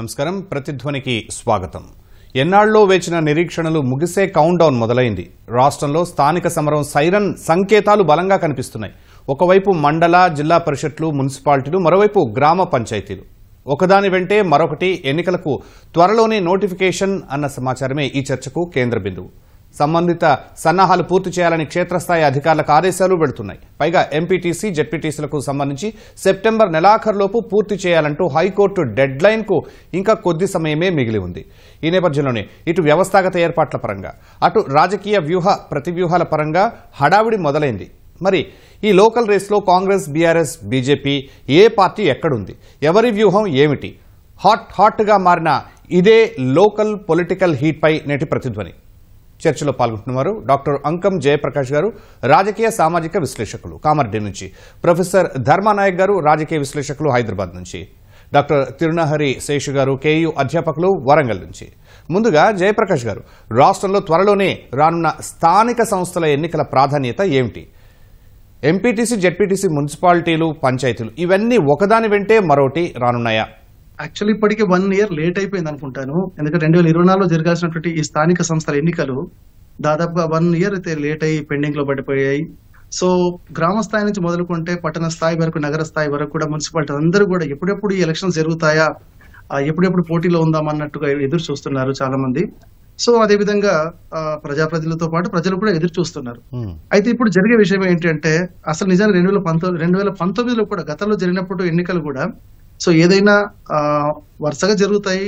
నమస్కారం. ప్రతిధ్వనికి స్వాగతం. ఎన్నాళ్ళలో వేచిన నిరీక్షణలు ముగిసే కౌంట్ డౌన్ మొదలైంది. రాష్ట్రంలో స్థానిక సమరం సైరన్ సంకేతాలు బలంగా కనిపిస్తున్నాయి. ఒకవైపు మండల, జిల్లా పరిషత్లు, మున్సిపాలిటీలు, మరోవైపు గ్రామ పంచాయతీలు. ఒకదాని వెంటే మరొకటి ఎన్నికలకు త్వరలోనే నోటిఫికేషన్ అన్న సమాచారమే ఈ చర్చకు కేంద్ర బిందువు. సంబంధిత సన్నాహాలు పూర్తి చేయాలని క్షేత్రస్థాయి అధికారులకు ఆదేశాలు వెళుతున్నాయి. పైగా ఎంపీటీసీ, జెడ్పీటీసీలకు సంబంధించి సెప్టెంబర్ నెలాఖరులోపు పూర్తి చేయాలంటూ హైకోర్టు డెడ్ లైన్ కు ఇంకా కొద్ది సమయమే మిగిలి ఉంది. ఈ నేపథ్యంలోనే ఇటు వ్యవస్థాగత ఏర్పాట్ల పరంగా, అటు రాజకీయ ప్రతివ్యూహాల పరంగా హడావిడి మొదలైంది. మరి ఈ లోకల్ రేస్లో కాంగ్రెస్, బీఆర్ఎస్, బీజేపీ ఏ పార్టీ ఎక్కడుంది, ఎవరి వ్యూహం ఏమిటి? హాట్గా మారిన ఇదే లోకల్ పొలిటికల్ హీట్ పై నేటి ప్రతిధ్వని. చర్చలో పాల్గొంటున్నవారు డాక్టర్ అంకం జయప్రకాష్ గారు, రాజకీయ సామాజిక విశ్లేషకులు, కామారెడ్డి నుంచి; ప్రొఫెసర్ ధర్మానాయక్ గారు, రాజకీయ విశ్లేషకులు, హైదరాబాద్ నుంచి; డాక్టర్ తిరునహరి శేషు గారు, కేయూ అధ్యాపకులు, వరంగల్ నుంచి. ముందుగా జయప్రకాష్ గారు, రాష్ట్రంలో త్వరలోనే రానున్న స్థానిక సంస్థల ఎన్నికల ప్రాధాన్యత ఏమిటి? ఎంపీటీసీ, జెడ్పీటీసీ, మున్సిపాలిటీలు, పంచాయతీలు ఇవన్నీ ఒకదాని వెంటే మరోటి రానున్నాయా? యాక్చువల్లీ ఇప్పటికే 1 year లేట్ అయిపోయింది అనుకుంటాను. ఎందుకంటే 2024లో జరగాల్సినటువంటి ఈ స్థానిక సంస్థల ఎన్నికలు దాదాపుగా 1 year అయితే లేట్ అయ్యి పెండింగ్ లో పడిపోయాయి. సో గ్రామ స్థాయి నుంచి మొదలుకుంటే పట్టణ స్థాయి వరకు, నగర స్థాయి వరకు కూడా మున్సిపాలిటీ అందరూ కూడా ఎప్పుడెప్పుడు ఈ ఎలక్షన్స్ జరుగుతాయా, ఎప్పుడెప్పుడు పోటీలో ఉందామన్నట్టుగా ఎదురు చూస్తున్నారు చాలా మంది. సో అదే విధంగా ప్రజాప్రతినిధులతో పాటు ప్రజలు కూడా ఎదురు చూస్తున్నారు. అయితే ఇప్పుడు జరిగే విషయం ఏంటంటే, అసలు నిజానికి 2019లో కూడా గతంలో జరిగినప్పుడు ఎన్నికలు కూడా సో ఏదైనా వరుసగా జరుగుతాయి.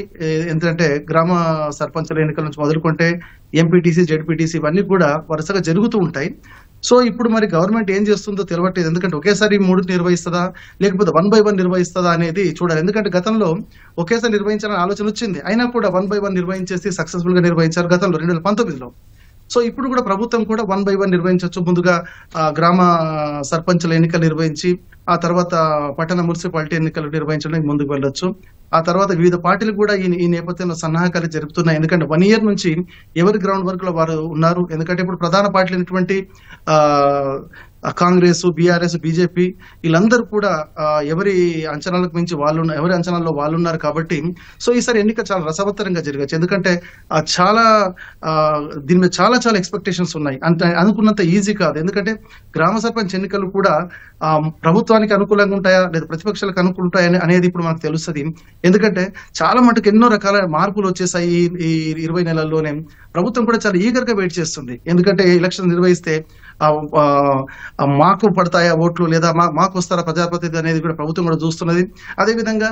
ఎందుకంటే గ్రామ సర్పంచుల ఎన్నికల నుంచి మొదలుకుంటే ఎంపీటీసీ, జెడ్పీటీసీ ఇవన్నీ కూడా వరుసగా జరుగుతూ ఉంటాయి. సో ఇప్పుడు మరి గవర్నమెంట్ ఏం చేస్తుందో తెలియట్లేదు. ఎందుకంటే ఒకేసారి 3 నిర్వహిస్తుందా, లేకపోతే 1 by 1 నిర్వహిస్తుందా అనేది చూడాలి. ఎందుకంటే గతంలో ఒకేసారి నిర్వహించాలని ఆలోచన వచ్చింది, అయినా కూడా 1 by 1 నిర్వహించేసి సక్సెస్ఫుల్ గా నిర్వహించారు గతంలో 2019లో. సో ఇప్పుడు కూడా ప్రభుత్వం కూడా 1 by 1 నిర్వహించవచ్చు. ముందుగా గ్రామ సర్పంచుల ఎన్నికలు నిర్వహించి, ఆ తర్వాత పట్టణ మున్సిపాలిటీ ఎన్నికలు నిర్వహించడానికి ముందుకు వెళ్ళొచ్చు. ఆ తర్వాత వివిధ పార్టీలు కూడా ఈ నేపథ్యంలో సన్నాహకాలు జరుపుతున్నాయి. ఎందుకంటే 1 year నుంచి ఎవరి గ్రౌండ్ వర్క్ లో వారు ఉన్నారు. ఎందుకంటే ఇప్పుడు ప్రధాన పార్టీలు అయినటువంటి కాంగ్రెస్, బీఆర్ఎస్, బీజేపీ వీళ్ళందరూ కూడా ఎవరి అంచనాలకు మించి ఎవరి అంచనాల్లో వాళ్ళు ఉన్నారు. కాబట్టి సో ఈసారి ఎన్నిక చాలా రసవత్తరంగా జరగచ్చు. ఎందుకంటే దీని మీద చాలా ఎక్స్పెక్టేషన్స్ ఉన్నాయి. అంటే అనుకున్నంత ఈజీ కాదు. ఎందుకంటే గ్రామ సర్పంచ్ ఎన్నికలు కూడా ప్రభుత్వానికి అనుకూలంగా ఉంటాయా లేదా ప్రతిపక్షాలకు అనుకూలంటాయా అనేది ఇప్పుడు మనకు తెలుస్తుంది. ఎందుకంటే చాలా మటుకు ఎన్నో రకాల మార్పులు వచ్చేసాయి ఈ 20 నెలల్లోనే. ప్రభుత్వం కూడా చాలా ఈగర్ గా వెయిట్ చేస్తుంది. ఎందుకంటే ఎలక్షన్ నిర్వహిస్తే మాకు పడతాయా ఓట్లు, లేదా మాకు వస్తారా ప్రజాప్రతినిధి అనేది కూడా ప్రభుత్వం కూడా చూస్తున్నది. అదేవిధంగా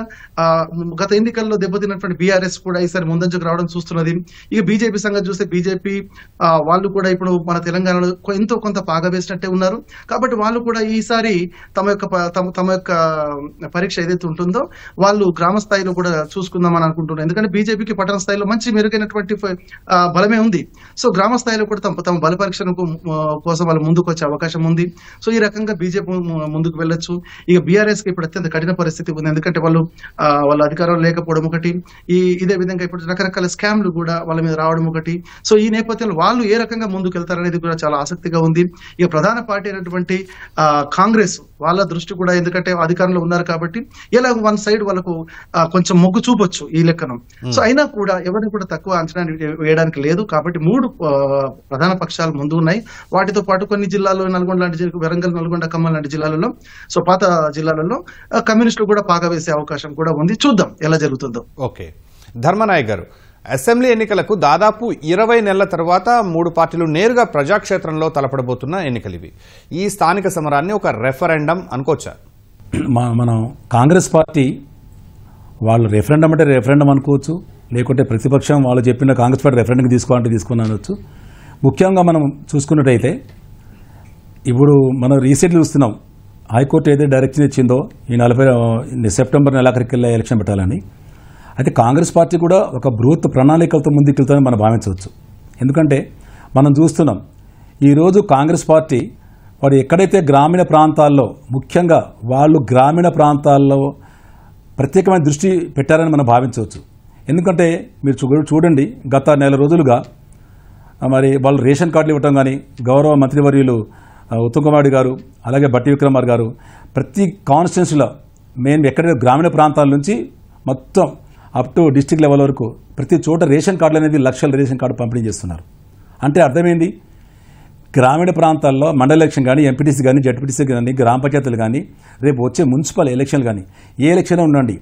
గత ఎన్నికల్లో దెబ్బతిన్నటువంటి బీఆర్ఎస్ కూడా ఈసారి ముందంజకు రావడం చూస్తున్నది. ఇక బీజేపీ సంగతి చూస్తే బీజేపీ వాళ్ళు కూడా ఇప్పుడు మన తెలంగాణలో ఎంతో కొంత పాగా వేసినట్టే ఉన్నారు. కాబట్టి వాళ్ళు కూడా ఈసారి తమ యొక్క పరీక్ష ఏదైతే ఉంటుందో వాళ్ళు గ్రామ స్థాయిలో కూడా చూసుకుందామని అనుకుంటున్నారు. ఎందుకంటే బీజేపీకి పట్టణ స్థాయిలో మంచి మెరుగైనటువంటి బలమే ఉంది. సో గ్రామ స్థాయిలో కూడా తమ బల పరీక్ష కోసం వాళ్ళు ముందుకు వచ్చే అవకాశం ఉంది. సో ఈ రకంగా బీజేపీ ముందుకు వెళ్ళొచ్చు. ఇక బీఆర్ఎస్ కి ఇప్పుడు అత్యంత కఠిన పరిస్థితి ఉంది. ఎందుకంటే వాళ్ళ అధికారం లేకపోవడం ఒకటి, ఇదే విధంగా ఇప్పుడు రకరకాల స్కామ్లు కూడా వాళ్ళ మీద రావడం ఒకటి. సో ఈ నేపథ్యంలో వాళ్ళు ఏ రకంగా ముందుకు వెళ్తారనేది కూడా చాలా ఆసక్తిగా ఉంది. ఇక ప్రధాన పార్టీ అయినటువంటి కాంగ్రెస్ వాళ్ళ దృష్టి కూడా, ఎందుకంటే అధికారంలో ఉన్నారు కాబట్టి ఇలా 1 side వాళ్ళకు కొంచెం మొగ్గు చూపొచ్చు ఈ లెక్కను. సో అయినా కూడా ఎవరిని కూడా తక్కువ అంచనా వేయడానికి లేదు. కాబట్టి 3 ప్రధాన పక్షాలు ముందు ఉన్నాయి. వాటితో పాటు కొన్ని జిల్లాల్లో నల్గొండ లాంటి, వరంగల్, నల్గొండ, ఖమ్మం లాంటి జిల్లాలలో, సో పాత జిల్లాలలో కమ్యూనిస్టులు కూడా పాగా వేసే అవకాశం కూడా ఉంది. చూద్దాం ఎలా జరుగుతుందో. ఓకే, ధర్మనాయక్ గారు, అసెంబ్లీ ఎన్నికలకు దాదాపు 20 నెలల తర్వాత 3 పార్టీలు నేరుగా ప్రజాక్షేత్రంలో తలపడబోతున్న ఎన్నికలు ఇవి. ఈ స్థానిక సమరాన్ని ఒక రెఫరెండం అనుకోవచ్చా? మనం కాంగ్రెస్ పార్టీ వాళ్ళు రెఫరెండం అంటే రెఫరెండం అనుకోవచ్చు, లేకుంటే ప్రతిపక్షం వాళ్ళు చెప్పిన కాంగ్రెస్ పార్టీ రెఫరెండం తీసుకోవాలంటే తీసుకుని అనొచ్చు. ముఖ్యంగా మనం చూసుకున్నట్టయితే ఇప్పుడు మనం రీసెంట్లీ చూస్తున్నాం, హైకోర్టు ఏదైతే డైరెక్షన్ ఇచ్చిందో ఈ 40 సెప్టెంబర్ నెలాఖరికెళ్ళే ఎలక్షన్ పెట్టాలని. అయితే కాంగ్రెస్ పార్టీ కూడా ఒక బృహత్ ప్రణాళికలతో ముందుకెళ్తామని మనం భావించవచ్చు. ఎందుకంటే మనం చూస్తున్నాం ఈరోజు కాంగ్రెస్ పార్టీ వాడు ఎక్కడైతే గ్రామీణ ప్రాంతాల్లో, ముఖ్యంగా వాళ్ళు గ్రామీణ ప్రాంతాల్లో ప్రత్యేకమైన దృష్టి పెట్టారని మనం భావించవచ్చు. ఎందుకంటే మీరు చూడండి, గత 1 నెల రోజులుగా మరి వాళ్ళు రేషన్ కార్డులు ఇవ్వటం కానీ, గౌరవ మంత్రివర్యులు ఉత్తమ్ కుమార్ రెడ్డి గారు, అలాగే బట్టి విక్రమార్ గారు ప్రతి కాన్స్టిట్యున్సీలో మెయిన్ ఎక్కడ గ్రామీణ ప్రాంతాల నుంచి మొత్తం అప్ టు డిస్టిక్ లెవెల్ వరకు ప్రతి చోట రేషన్ కార్డులు అనేది లక్షల రేషన్ కార్డు పంపిణీ చేస్తున్నారు. అంటే అర్థమైంది, గ్రామీణ ప్రాంతాల్లో మండల ఎలక్షన్ కానీ, ఎంపీటీసీ కానీ, జడ్పీటీసీ కానీ, గ్రామ పంచాయతీలు కానీ, రేపు వచ్చే మున్సిపల్ ఎలక్షన్లు కానీ ఏ ఎలక్షన్ ఉండండి,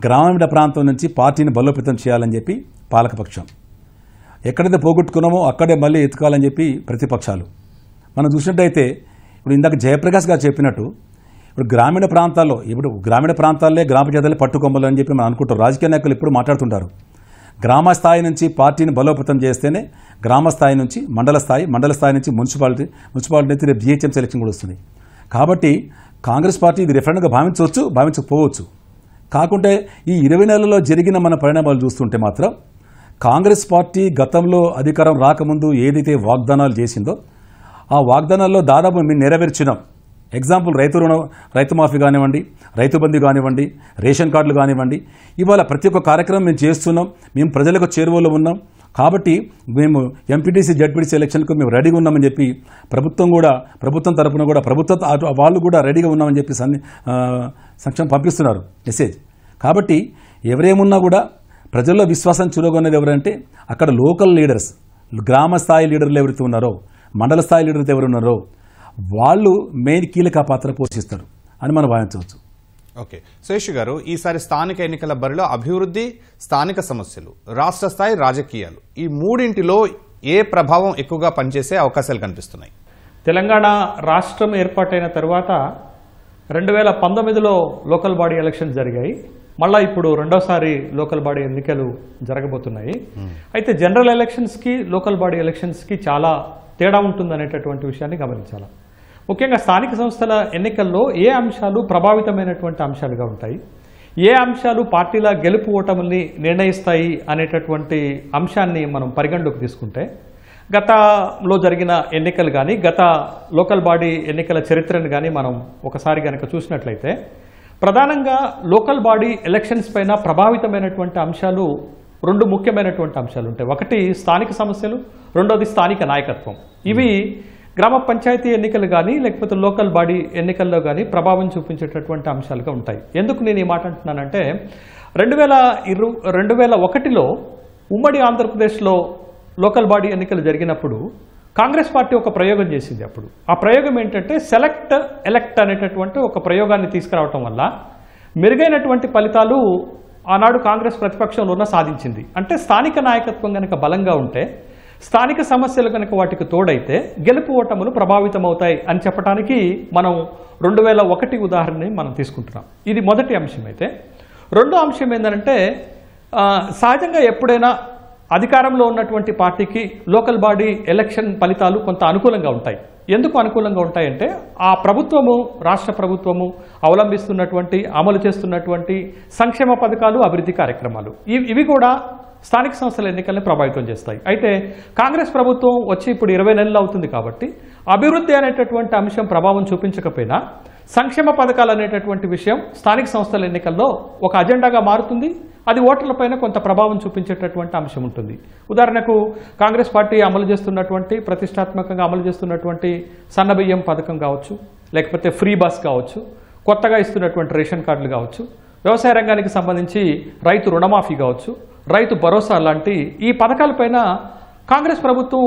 గ్రామీణ ప్రాంతం నుంచి పార్టీని బలోపేతం చేయాలని చెప్పి పాలకపక్షం, ఎక్కడైతే పోగొట్టుకున్నామో అక్కడే మళ్ళీ ఎత్తుకోవాలని చెప్పి ప్రతిపక్షాలు. మనం చూసినట్టయితే ఇప్పుడు ఇందాక జయప్రకాష్ గారు చెప్పినట్టు ఇప్పుడు గ్రామీణ ప్రాంతాలే గ్రామ పంచాయతీలే పట్టుకొమ్మలు అని చెప్పి మనం అనుకుంటాం. రాజకీయ నాయకులు ఇప్పుడు మాట్లాడుతుంటారు. గ్రామ స్థాయి నుంచి పార్టీని బలోపేతం చేస్తేనే గ్రామ స్థాయి నుంచి మండల స్థాయి నుంచి మున్సిపాలిటీ నుంచి రేపు జిహెచ్ఎంసీ ఎలక్షన్ కూడా వస్తుంది. కాబట్టి కాంగ్రెస్ పార్టీ ఇది రెఫరెండంగా భావించకపోవచ్చు. కాకుంటే ఈ 20 నెలల్లో జరిగిన మన పరిణామాలు చూస్తుంటే మాత్రం కాంగ్రెస్ పార్టీ గతంలో అధికారం రాకముందు ఏదైతే వాగ్దానాలు చేసిందో ఆ వాగ్దానాల్లో దాదాపు మేము నెరవేర్చినాం. ఎగ్జాంపుల్ రైతు మాఫీ కానివ్వండి, రైతు బంధు కానివ్వండి, రేషన్ కార్డులు కానివ్వండి, ఇవాళ ప్రతి ఒక్క కార్యక్రమం మేము చేస్తున్నాం. మేము ప్రజలకు చేరువలో ఉన్నాం. కాబట్టి మేము ఎంపీటీసీ జడ్పీటీసీ ఎలక్షన్కు మేము రెడీగా ఉన్నామని చెప్పి ప్రభుత్వం తరఫున కూడా వాళ్ళు కూడా రెడీగా ఉన్నామని చెప్పి సంక్షేమం పంపిస్తున్నారు మెసేజ్. కాబట్టి ఎవరేమున్నా కూడా ప్రజల్లో విశ్వాసం చురగొన్నది ఎవరంటే అక్కడ లోకల్ లీడర్స్, గ్రామ స్థాయి లీడర్లు ఎవరైతే ఉన్నారో, మండల స్థాయి లీడర్లు ఎవరు ఉన్నారో వాళ్ళు మెయిన్ కీలక పాత్ర పోషిస్తారు అని మనం భావించవచ్చు. ఓకే, శేషు గారు, ఈసారి స్థానిక ఎన్నికల బరిలో అభివృద్ధి, స్థానిక సమస్యలు, రాష్ట్ర స్థాయి రాజకీయాలు, ఈ మూడింటిలో ఏ ప్రభావం ఎక్కువగా పనిచేసే అవకాశాలు కనిపిస్తున్నాయి? తెలంగాణ రాష్ట్రం ఏర్పాటైన తర్వాత 2019లో లోకల్ బాడీ ఎలక్షన్స్ జరిగాయి. మళ్ళీ ఇప్పుడు రెండోసారి లోకల్ బాడీ ఎన్నికలు జరగబోతున్నాయి. అయితే జనరల్ ఎలక్షన్స్కి లోకల్ బాడీ ఎలక్షన్స్కి చాలా తేడా ఉంటుందనేటటువంటి విషయాన్ని గమనించాలి. ముఖ్యంగా స్థానిక సంస్థల ఎన్నికల్లో ఏ అంశాలు ప్రభావితమైనటువంటి అంశాలుగా ఉంటాయి, ఏ అంశాలు పార్టీల గెలుపు ఓటముల్ని నిర్ణయిస్తాయి అనేటటువంటి అంశాన్ని మనం పరిగణలోకి తీసుకుంటే గతంలో జరిగిన ఎన్నికలు కానీ, గత లోకల్ బాడీ ఎన్నికల చరిత్రను కానీ మనం ఒకసారి కనుక చూసినట్లయితే ప్రధానంగా లోకల్ బాడీ ఎలక్షన్స్ పైన ప్రభావితమైనటువంటి అంశాలు రెండు ముఖ్యమైనటువంటి అంశాలు ఉంటాయి. ఒకటి స్థానిక సమస్యలు, రెండోది స్థానిక నాయకత్వం. ఇవి గ్రామ పంచాయతీ ఎన్నికలు కానీ లేకపోతే లోకల్ బాడీ ఎన్నికల్లో కానీ ప్రభావం చూపించేటటువంటి అంశాలుగా ఉంటాయి. ఎందుకు నేను ఈ మాట అంటున్నానంటే 2001లో ఉమ్మడి ఆంధ్రప్రదేశ్లో లోకల్ బాడీ ఎన్నికలు జరిగినప్పుడు కాంగ్రెస్ పార్టీ ఒక ప్రయోగం చేసింది. అప్పుడు ఆ ప్రయోగం ఏంటంటే సెలెక్ట్ ఎలెక్ట్ అనేటటువంటి ఒక ప్రయోగాన్ని తీసుకురావటం వల్ల మెరుగైనటువంటి ఫలితాలు ఆనాడు కాంగ్రెస్ ప్రతిపక్షంలో సాధించింది. అంటే స్థానిక నాయకత్వం కనుక బలంగా ఉంటే, స్థానిక సమస్యలు కనుక వాటికి తోడైతే గెలుపు ఓటములు ప్రభావితమవుతాయి అని చెప్పడానికి మనం 2001 ఉదాహరణని మనం తీసుకుంటున్నాం. ఇది మొదటి అంశం. అయితే రెండో అంశం ఏంటంటే సహజంగా ఎప్పుడైనా అధికారంలో ఉన్నటువంటి పార్టీకి లోకల్ బాడీ ఎలక్షన్ ఫలితాలు కొంత అనుకూలంగా ఉంటాయి. ఎందుకు అనుకూలంగా ఉంటాయంటే ఆ ప్రభుత్వము, రాష్ట్ర ప్రభుత్వము అవలంబిస్తున్నటువంటి, అమలు చేస్తున్నటువంటి సంక్షేమ పథకాలు, అభివృద్ధి కార్యక్రమాలు ఇవి కూడా స్థానిక సంస్థల ఎన్నికల్ని ప్రభావితం చేస్తాయి. అయితే కాంగ్రెస్ ప్రభుత్వం వచ్చి ఇప్పుడు 20 నెలలు అవుతుంది కాబట్టి అభివృద్ధి అనేటటువంటి అంశం ప్రభావం చూపించకపోయినా సంక్షేమ పథకాలు అనేటటువంటి విషయం స్థానిక సంస్థల ఎన్నికల్లో ఒక అజెండాగా మారుతుంది. అది ఓటర్లపైన కొంత ప్రభావం చూపించేటటువంటి అంశం ఉంటుంది. ఉదాహరణకు కాంగ్రెస్ పార్టీ అమలు చేస్తున్నటువంటి, ప్రతిష్టాత్మకంగా అమలు చేస్తున్నటువంటి సన్నబియ్యం పథకం కావచ్చు, లేకపోతే ఫ్రీ బస్ కావచ్చు, కొత్తగా ఇస్తున్నటువంటి రేషన్ కార్డులు కావచ్చు, వ్యవసాయ రంగానికి సంబంధించి రైతు రుణమాఫీ కావచ్చు, రైతు భరోసా లాంటి ఈ పథకాలపైన కాంగ్రెస్ ప్రభుత్వం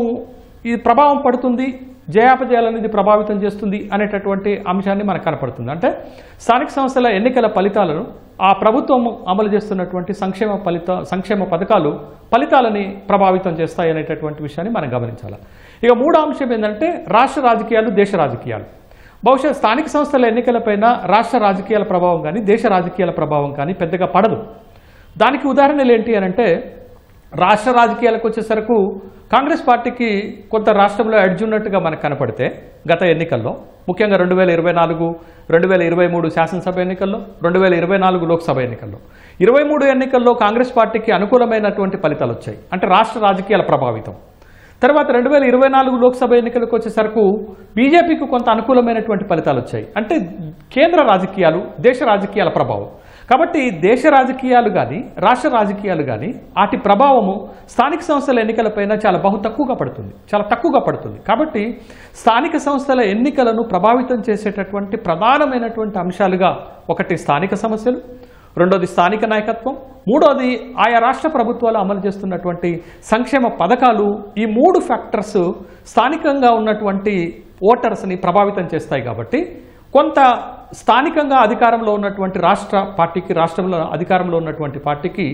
ఇది ప్రభావం పడుతుంది, జయాపజయాలనేది ప్రభావితం చేస్తుంది అనేటటువంటి అంశాన్ని మనకు కనపడుతుంది. అంటే స్థానిక సంస్థల ఎన్నికల ఫలితాలను ఆ ప్రభుత్వం అమలు చేస్తున్నటువంటి సంక్షేమ పథకాలు ఫలితాలని ప్రభావితం చేస్తాయి అనేటటువంటి విషయాన్ని మనం గమనించాలి. ఇక మూడో అంశం ఏంటంటే రాష్ట్ర రాజకీయాలు, దేశ రాజకీయాలు. బహుశా స్థానిక సంస్థల ఎన్నికలపైన రాష్ట్ర రాజకీయాల ప్రభావం కానీ, దేశ రాజకీయాల ప్రభావం కానీ పెద్దగా పడదు. దానికి ఉదాహరణలు ఏంటి అని అంటే రాష్ట్ర రాజకీయాలకు వచ్చేసరికి కాంగ్రెస్ పార్టీకి కొంత రాష్ట్రంలో ఎడ్జ్ ఉన్నట్టుగా మనకు కనపడితే గత ఎన్నికల్లో, ముఖ్యంగా 2024, 2023 శాసనసభ ఎన్నికల్లో, 2024 లోక్సభ ఎన్నికల్లో, 23 ఎన్నికల్లో కాంగ్రెస్ పార్టీకి అనుకూలమైనటువంటి ఫలితాలు వచ్చాయి. అంటే రాష్ట్ర రాజకీయాల ప్రభావితం. తర్వాత 2024 లోక్సభ ఎన్నికలకు వచ్చేసరికి బీజేపీకి కొంత అనుకూలమైనటువంటి ఫలితాలు వచ్చాయి. అంటే కేంద్ర రాజకీయాలు, దేశ రాజకీయాల ప్రభావం. కాబట్టి దేశ రాజకీయాలు కానీ, రాష్ట్ర రాజకీయాలు కానీ వాటి ప్రభావము స్థానిక సంస్థల ఎన్నికలపైన చాలా తక్కువగా పడుతుంది. కాబట్టి స్థానిక సంస్థల ఎన్నికలను ప్రభావితం చేసేటటువంటి ప్రధానమైనటువంటి అంశాలుగా ఒకటి స్థానిక సమస్యలు, రెండోది స్థానిక నాయకత్వం, మూడోది ఆయా రాష్ట్ర ప్రభుత్వాలు అమలు చేస్తున్నటువంటి సంక్షేమ పథకాలు. ఈ 3 ఫ్యాక్టర్స్ స్థానికంగా ఉన్నటువంటి ఓటర్స్ని ప్రభావితం చేస్తాయి. కాబట్టి కొంత స్థానికంగా అధికారంలో ఉన్నటువంటి రాష్ట్రంలో అధికారంలో ఉన్నటువంటి పార్టీకి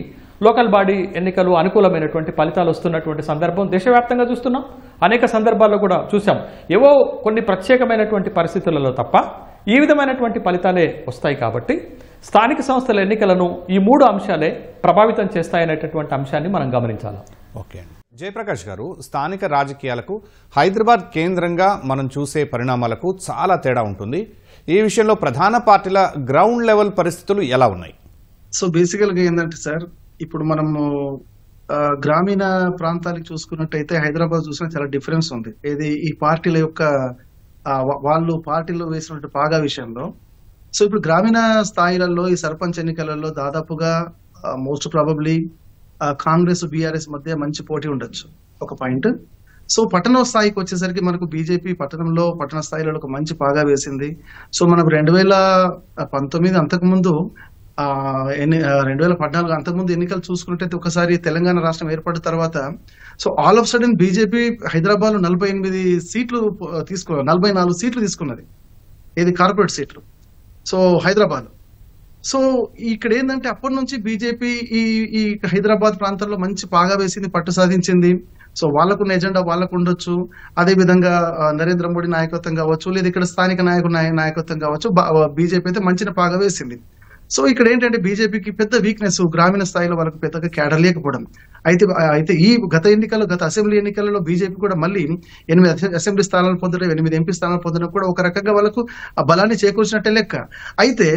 లోకల్ బాడీ ఎన్నికలు అనుకూలమైనటువంటి ఫలితాలు వస్తున్నటువంటి సందర్భం దేశవ్యాప్తంగా చూస్తున్నాం. అనేక సందర్భాల్లో కూడా చూసాం. ఏవో కొన్ని ప్రత్యేకమైనటువంటి పరిస్థితులలో తప్ప ఈ విధమైనటువంటి ఫలితాలే వస్తాయి. కాబట్టి స్థానిక సంస్థల ఎన్నికలను ఈ 3 అంశాలే ప్రభావితం చేస్తాయనేటటువంటి అంశాన్ని మనం గమనించాలి. ఓకే అండి. జయప్రకాష్ గారు, స్థానిక రాజకీయాలకు హైదరాబాద్ కేంద్రంగా మనం చూసే పరిణామాలకు చాలా తేడా ఉంటుంది. ఈ విషయంలో ప్రధాన పార్టీల గ్రౌండ్ లెవెల్ పరిస్థితులు ఎలా ఉన్నాయి? సో బేసికల్ గా ఏంటంటే సార్, ఇప్పుడు మనము గ్రామీణ ప్రాంతాలకు చూసుకున్నట్టయితే హైదరాబాద్ చూసినా చాలా డిఫరెన్స్ ఉంది. ఏది ఈ పార్టీల యొక్క వాళ్ళు పార్టీలో వేసినటువంటి పాగా విషయంలో. సో ఇప్పుడు గ్రామీణ స్థాయిలలో ఈ సర్పంచ్ ఎన్నికలలో దాదాపుగా మోస్ట్ ప్రాబబ్లీ కాంగ్రెస్ బీఆర్ఎస్ మధ్య మంచి పోటీ ఉండొచ్చు, ఒక పాయింట్. సో పట్టణ స్థాయికి వచ్చేసరికి మనకు బీజేపీ పట్టణ స్థాయిలో ఒక మంచి పాగా వేసింది. సో మనకు 2019 అంతకుముందు 2014 అంతకుముందు ఎన్నికలు చూసుకున్నట్టయితే ఒకసారి తెలంగాణ రాష్ట్రం ఏర్పడిన తర్వాత so all of sudden BJP Hyderabad లో 44 సీట్లు తీసుకున్నది, ఏది కార్పొరేట్ సీట్లు. సో హైదరాబాద్. సో ఇక్కడ ఏంటంటే అప్పటి నుంచి బీజేపీ ఈ హైదరాబాద్ ప్రాంతంలో మంచి పాగా వేసింది, పట్టు సాధించింది. సో వాళ్ళకున్న ఎజెండా వాళ్ళకు ఉండొచ్చు. అదే విధంగా నరేంద్ర మోడీ నాయకత్వం కావచ్చు, లేదా ఇక్కడ స్థానిక నాయకత్వం కావచ్చు, బీజేపీ అయితే మంచి పాగా వేసింది. సో ఇక్కడ ఏంటంటే బీజేపీకి పెద్ద వీక్నెస్ గ్రామీణ స్థాయిలో వాళ్ళకి పెద్దగా క్యాడర్ లేకపోవడం. అయితే ఈ గత అసెంబ్లీ ఎన్నికలలో బీజేపీ కూడా మళ్ళీ 8 అసెంబ్లీ స్థానాలు పొందడం, 8 ఎంపీ స్థానాలు పొందడం కూడా ఒక రకంగా వాళ్ళకు ఆ బలాన్ని చేకూర్చినట్టే లెక్క. అయితే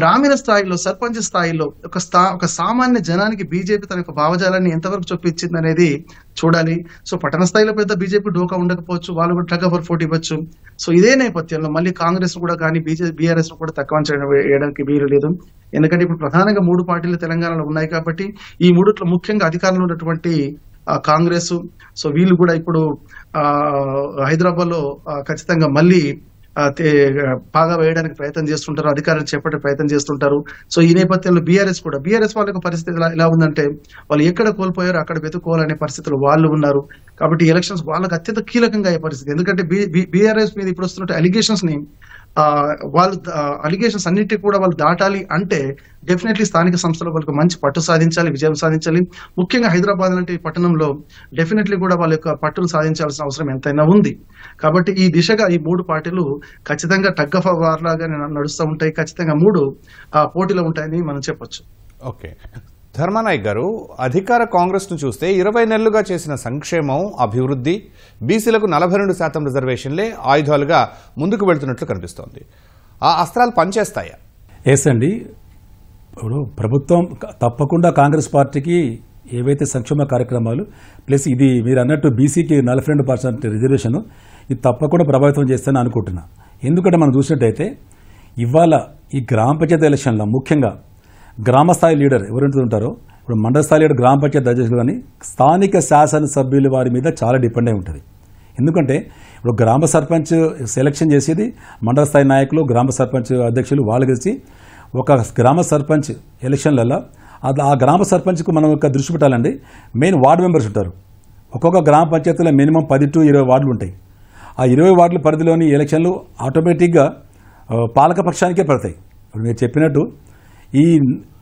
గ్రామీణ స్థాయిలో సర్పంచ్ స్థాయిలో ఒక సామాన్య జనానికి బీజేపీ తన యొక్క భావజాలాన్ని ఎంతవరకు చొప్పించింది అనేది చూడాలి. సో పట్టణ స్థాయిలో పెద్ద బీజేపీ డోకా ఉండకపోవచ్చు, వాళ్ళు కూడా టగ్ ఆఫ్ పోటీ ఇవ్వచ్చు. సో ఇదే నేపథ్యంలో మళ్ళీ కాంగ్రెస్ కూడా కానీ బీఆర్ఎస్ కూడా తక్కువ అంచనా వేయడానికి వీలు లేదు. ఎందుకంటే ఇప్పుడు ప్రధానంగా 3 పార్టీలు తెలంగాణలో ఉన్నాయి కాబట్టి ఈ 3 ముఖ్యంగా అధికారంలో ఉన్నటువంటి కాంగ్రెస్, సో వీళ్ళు కూడా ఇప్పుడు హైదరాబాద్ లో ఖచ్చితంగా మళ్ళీ పాగా వేయడానికి ప్రయత్నం చేస్తుంటారు, అధికారులు చేపట్టే ప్రయత్నం చేస్తుంటారు. సో ఈ నేపథ్యంలో బీఆర్ఎస్ వాళ్ళ యొక్క పరిస్థితి ఎలా ఉందంటే వాళ్ళు ఎక్కడ కోల్పోయారో అక్కడ వెతుక్కోవాలనే పరిస్థితులు వాళ్ళు ఉన్నారు. కాబట్టి ఎలక్షన్స్ వాళ్ళకి అత్యంత కీలకంగా అయ్యే పరిస్థితి. ఎందుకంటే బీఆర్ఎస్ మీద ఇప్పుడు వస్తున్న అలిగేషన్స్ ని అలిగేషన్స్ అన్నిటి కూడా వాళ్ళు దాటాలి అంటే డెఫినెట్లీ స్థానిక సంస్థల వాళ్ళకి మంచి పట్టు సాధించాలి, విజయం సాధించాలి. ముఖ్యంగా హైదరాబాద్ లాంటి పట్టణంలో డెఫినెట్లీ కూడా వాళ్ళ యొక్క పట్టును సాధించాల్సిన అవసరం ఎంతైనా ఉంది. కాబట్టి ఈ దిశగా ఈ 3 పార్టీలు ఖచ్చితంగా టగ్ ఆఫ్ వార్ లాగా నడుస్తూ ఉంటాయి. ఖచ్చితంగా 3 పోటీలో ఉంటాయని మనం చెప్పొచ్చు. ఓకే, ధర్మానాయక్ గారు, అధికార కాంగ్రెస్ ను చూస్తే 20 నెలలుగా చేసిన సంక్షేమం, అభివృద్ధి, బీసీలకు 42% రిజర్వేషన్లే ఆయుధాలుగా ముందుకు వెళ్తున్నట్లు కనిపిస్తోంది. ఆ అస్త్రాలు పనిచేస్తాయా? ఎస్ అండి. ఇప్పుడు ప్రభుత్వం తప్పకుండా కాంగ్రెస్ పార్టీకి ఏవైతే సంక్షేమ కార్యక్రమాలు ప్లస్ ఇది మీరు అన్నట్టు బీసీకి 42% రిజర్వేషన్ ఇది తప్పకుండా ప్రభావితం చేస్తానని అనుకుంటున్నా. ఎందుకంటే మనం చూసినట్టయితే ఇవాళ ఈ గ్రామ పంచాయతీ ఎలక్షన్లో ముఖ్యంగా గ్రామ స్థాయి లీడర్ ఎవరైతే ఉంటారో, ఇప్పుడు మండల స్థాయి లీడర్ గ్రామ పంచాయతీ అధ్యక్షులు కానీ స్థానిక శాసనసభ్యుల వారి మీద చాలా డిపెండ్ అయి ఉంటుంది. ఎందుకంటే ఇప్పుడు గ్రామ సర్పంచ్ సెలక్షన్ చేసేది మండల స్థాయి నాయకులు, గ్రామ సర్పంచ్ అధ్యక్షులు వాళ్ళు కలిసి ఒక గ్రామ సర్పంచ్ ఎలక్షన్లలో ఆ గ్రామ సర్పంచ్కు మనం ఒక దృష్టి పెట్టాలండి. మెయిన్ వార్డు మెంబర్స్ ఉంటారు. ఒక్కొక్క గ్రామ పంచాయతీలో మినిమం 10 to 20 వార్డులు ఉంటాయి. ఆ 20 వార్డుల పరిధిలోని ఎలక్షన్లు ఆటోమేటిక్గా పాలకపక్షానికే పడతాయి. ఇప్పుడు మీరు చెప్పినట్టు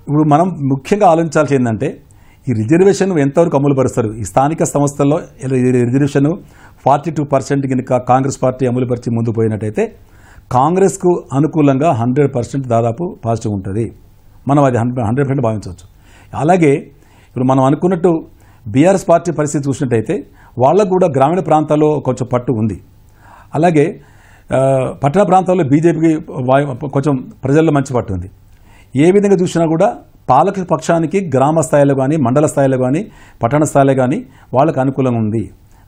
ఇప్పుడు మనం ముఖ్యంగా ఆలోచించాల్సి ఏంటంటే ఈ రిజర్వేషన్ ఎంతవరకు అమలు పరుస్తారు. ఈ స్థానిక సంస్థల్లో రిజర్వేషన్ 42% కనుక కాంగ్రెస్ పార్టీ అమలుపరిచి ముందు పోయినట్టయితే కాంగ్రెస్కు అనుకూలంగా 100% దాదాపు పాజిటివ్ ఉంటుంది. మనం అది 100% భావించవచ్చు. అలాగే ఇప్పుడు మనం అనుకున్నట్టు బీఆర్ఎస్ పార్టీ పరిస్థితి చూసినట్టయితే వాళ్ళకు కూడా గ్రామీణ ప్రాంతాల్లో కొంచెం పట్టు ఉంది. అలాగే పట్టణ ప్రాంతాల్లో బీజేపీకి కొంచెం ప్రజల్లో మంచి పట్టు ఉంది. ఏ విధంగా చూసినా కూడా పాలక పక్షానికి గ్రామ స్థాయిలో కానీ, మండల స్థాయిలో కానీ, పట్టణ స్థాయిలో కానీ వాళ్ళకు అనుకూలంగా ఉంది.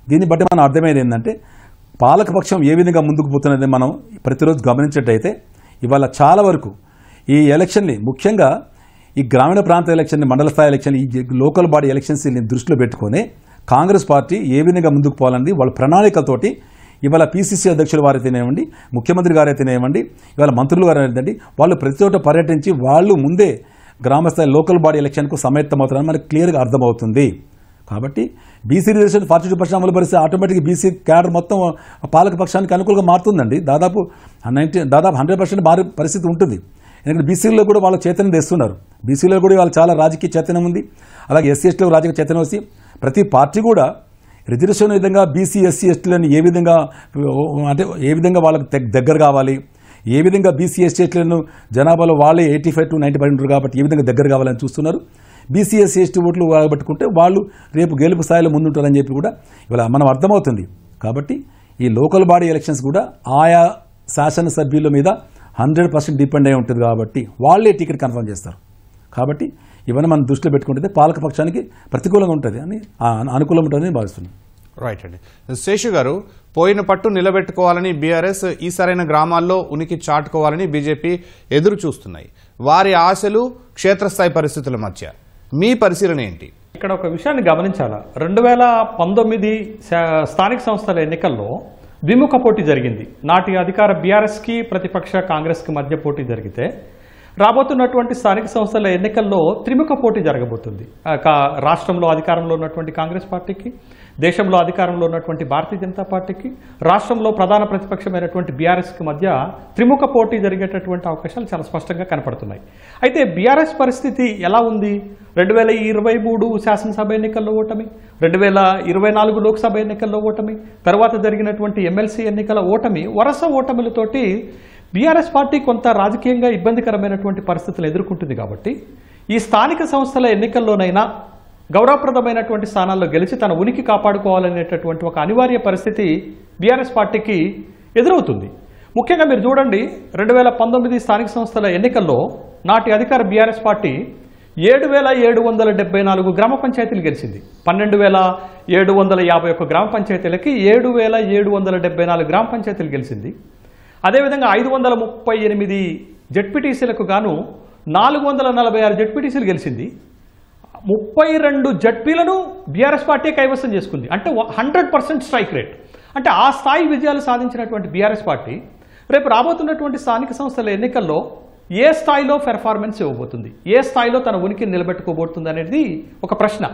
దీన్ని బట్టి మనం అర్థమైంది ఏంటంటే పాలకపక్షం ఏ విధంగా ముందుకు పోతున్నది మనం ప్రతిరోజు గమనించేటైతే ఇవాళ చాలా వరకు ఈ ఎలక్షన్ని ముఖ్యంగా ఈ గ్రామీణ ప్రాంత ఎలక్షన్ని, మండల స్థాయి ఎలక్షన్, ఈ లోకల్ బాడీ ఎలక్షన్స్ని దృష్టిలో పెట్టుకొని కాంగ్రెస్ పార్టీ ఏ విధంగా ముందుకు పోవాలన్నది వాళ్ళ ప్రణాళికలతోటి ఇవాళ పీసీసీ అధ్యక్షుల వారైతేనేవ్వండి, ముఖ్యమంత్రి గారైతేనేవ్వండి, ఇవాళ మంత్రులు గారు అయితేండి, వాళ్ళు ప్రతి చోట పర్యటించి వాళ్ళు ముందే గ్రామస్థాయి లోకల్ బాడీ ఎలక్షన్కు సమాయత్తమవుతారని మనకు క్లియర్గా అర్థమవుతుంది. కాబట్టి బీసీ రిజర్వేషన్ 42% అమలు పరిస్తే ఆటోమేటిక్గా బీసీ క్యాడర్ మొత్తం పాలక పక్షానికి అనుకూలంగా మారుతుందండి. దాదాపు 100% మారే పరిస్థితి ఉంటుంది. ఎందుకంటే బీసీలో కూడా వాళ్ళ చైతన్యం తెస్తున్నారు. బీసీలో కూడా వాళ్ళు చాలా రాజకీయ చైతన్యం ఉంది. అలాగే ఎస్సీ ఎస్టీలో రాజకీయ చైతన్యం వచ్చి ప్రతి పార్టీ కూడా రిజర్వేషన్ విధంగా బీసీ ఎస్సీ ఎస్టీలను ఏ విధంగా వాళ్ళకి దగ్గర కావాలి, ఏ విధంగా బీసీ ఎస్సీ ఎస్టీలను జనాభాలో వాళ్ళే 85 to 90% ఉంటారు కాబట్టి ఏ విధంగా దగ్గర కావాలని చూస్తున్నారు. బీసీ ఎస్సీ ఎస్టీ ఓట్లు పట్టుకుంటే వాళ్ళు రేపు గెలుపు స్థాయిలో ముందుంటారని చెప్పి కూడా ఇవాళ మనం అర్థమవుతుంది. కాబట్టి ఈ లోకల్ బాడీ ఎలక్షన్స్ కూడా ఆయా శాసనసభ్యుల మీద 100% డిపెండ్ అయి ఉంటుంది కాబట్టి వాళ్ళే టికెట్ కన్ఫర్మ్ చేస్తారు. కాబట్టి ఇవన్నీ మనం దృష్టిలో పెట్టుకుంటే పాలక పక్షానికి ప్రతికూలంగా ఉంటుంది అని అనుకూలంగా ఉంటుందని భావిస్తున్నాం. రైట్ అండి. శేషు గారు, పోయిన పట్టు నిలబెట్టుకోవాలని బీఆర్ఎస్ ఈసారైన గ్రామాల్లో ఉనికి చాటుకోవాలని బీజేపీ ఎదురు చూస్తున్నాయి. వారి ఆశలు క్షేత్రస్థాయి పరిస్థితుల మధ్య మీ పరిశీలన ఏంటి? ఇక్కడ ఒక విషయాన్ని గమనించాలా. 2019 స్థానిక సంస్థల ఎన్నికల్లో ద్విముఖ పోటీ జరిగింది. నాటి అధికార బీఆర్ఎస్కి ప్రతిపక్ష కాంగ్రెస్కి మధ్య పోటీ జరిగితే రాబోతున్నటువంటి స్థానిక సంస్థల ఎన్నికల్లో త్రిముఖ పోటీ జరగబోతుంది. రాష్ట్రంలో అధికారంలో ఉన్నటువంటి కాంగ్రెస్ పార్టీకి, దేశంలో అధికారంలో ఉన్నటువంటి భారతీయ జనతా పార్టీకి, రాష్ట్రంలో ప్రధాన ప్రతిపక్షమైనటువంటి బీఆర్ఎస్కి మధ్య త్రిముఖ పోటీ జరిగేటటువంటి అవకాశాలు చాలా స్పష్టంగా కనపడుతున్నాయి. అయితే బీఆర్ఎస్ పరిస్థితి ఎలా ఉంది? 2023 శాసనసభ ఎన్నికల్లో ఓటమి, 2024 లోక్సభ ఎన్నికల్లో ఓటమి, తర్వాత జరిగినటువంటి ఎమ్మెల్సీ ఎన్నికల ఓటమి, వరుస ఓటమిలతోటి బీఆర్ఎస్ పార్టీ కొంత రాజకీయంగా ఇబ్బందికరమైనటువంటి పరిస్థితులు ఎదుర్కొంటుంది. కాబట్టి ఈ స్థానిక సంస్థల ఎన్నికల్లోనైనా గౌరవప్రదమైనటువంటి స్థానాల్లో గెలిచి తన ఉనికి కాపాడుకోవాలనేటటువంటి ఒక అనివార్య పరిస్థితి బీఆర్ఎస్ పార్టీకి ఎదురవుతుంది. ముఖ్యంగా మీరు చూడండి, 2019 స్థానిక సంస్థల ఎన్నికల్లో నాటి అధికార బీఆర్ఎస్ పార్టీ 7,774 గ్రామ పంచాయతీలు గెలిచింది. 12,751 గ్రామ పంచాయతీలకి 7,774 గ్రామ పంచాయతీలు గెలిచింది. అదేవిధంగా 538 జెడ్పీటీసీలకు గాను 446 జెడ్పీటీసీలు గెలిచింది. 32 జెడ్పీలను బీఆర్ఎస్ పార్టీ కైవసం చేసుకుంది. అంటే 100% స్ట్రైక్ రేట్. అంటే ఆ స్థాయి విజయాలు సాధించినటువంటి బీఆర్ఎస్ పార్టీ రేపు రాబోతున్నటువంటి స్థానిక సంస్థల ఎన్నికల్లో ఏ స్థాయిలో పెర్ఫార్మెన్స్ ఇవ్వబోతుంది, ఏ స్థాయిలో తన ఉనికిని నిలబెట్టుకోబోతుంది అనేది ఒక ప్రశ్న.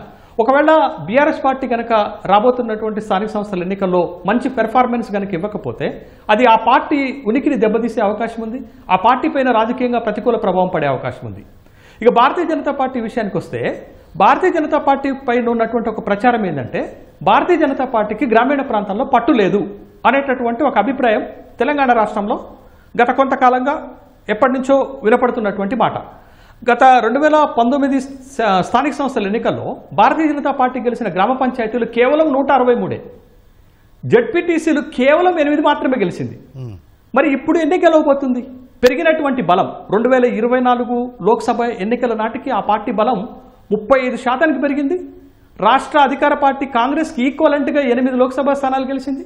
ఒకవేళ బీఆర్ఎస్ పార్టీ కనుక రాబోతున్నటువంటి స్థానిక సంస్థల ఎన్నికల్లో మంచి పెర్ఫార్మెన్స్ కనుక ఇవ్వకపోతే అది ఆ పార్టీ ఉనికిని దెబ్బతీసే అవకాశం ఉంది. ఆ పార్టీ పైన రాజకీయంగా ప్రతికూల ప్రభావం పడే అవకాశం ఉంది. ఇక భారతీయ జనతా పార్టీ విషయానికి వస్తే, భారతీయ జనతా పార్టీ పైన ఉన్నటువంటి ఒక ప్రచారం ఏంటంటే భారతీయ జనతా పార్టీకి గ్రామీణ ప్రాంతాల్లో పట్టు లేదు అనేటటువంటి ఒక అభిప్రాయం తెలంగాణ రాష్ట్రంలో గత కొంతకాలంగా ఎప్పటి నుంచో వినపడుతున్నటువంటి మాట. గత 2019 స్థానిక సంస్థల ఎన్నికల్లో భారతీయ జనతా పార్టీ గెలిచిన గ్రామ పంచాయతీలు కేవలం 163, జెడ్పీటీసీలు కేవలం 8 మాత్రమే గెలిచింది. మరి ఇప్పుడు ఎన్ని గెలవబోతుంది? పెరిగినటువంటి బలం 2024 లోక్సభ ఎన్నికల నాటికి ఆ పార్టీ బలం 35% పెరిగింది. రాష్ట్ర అధికార పార్టీ కాంగ్రెస్కి ఈక్వలెంట్గా 8 లోక్సభ స్థానాలు గెలిచింది.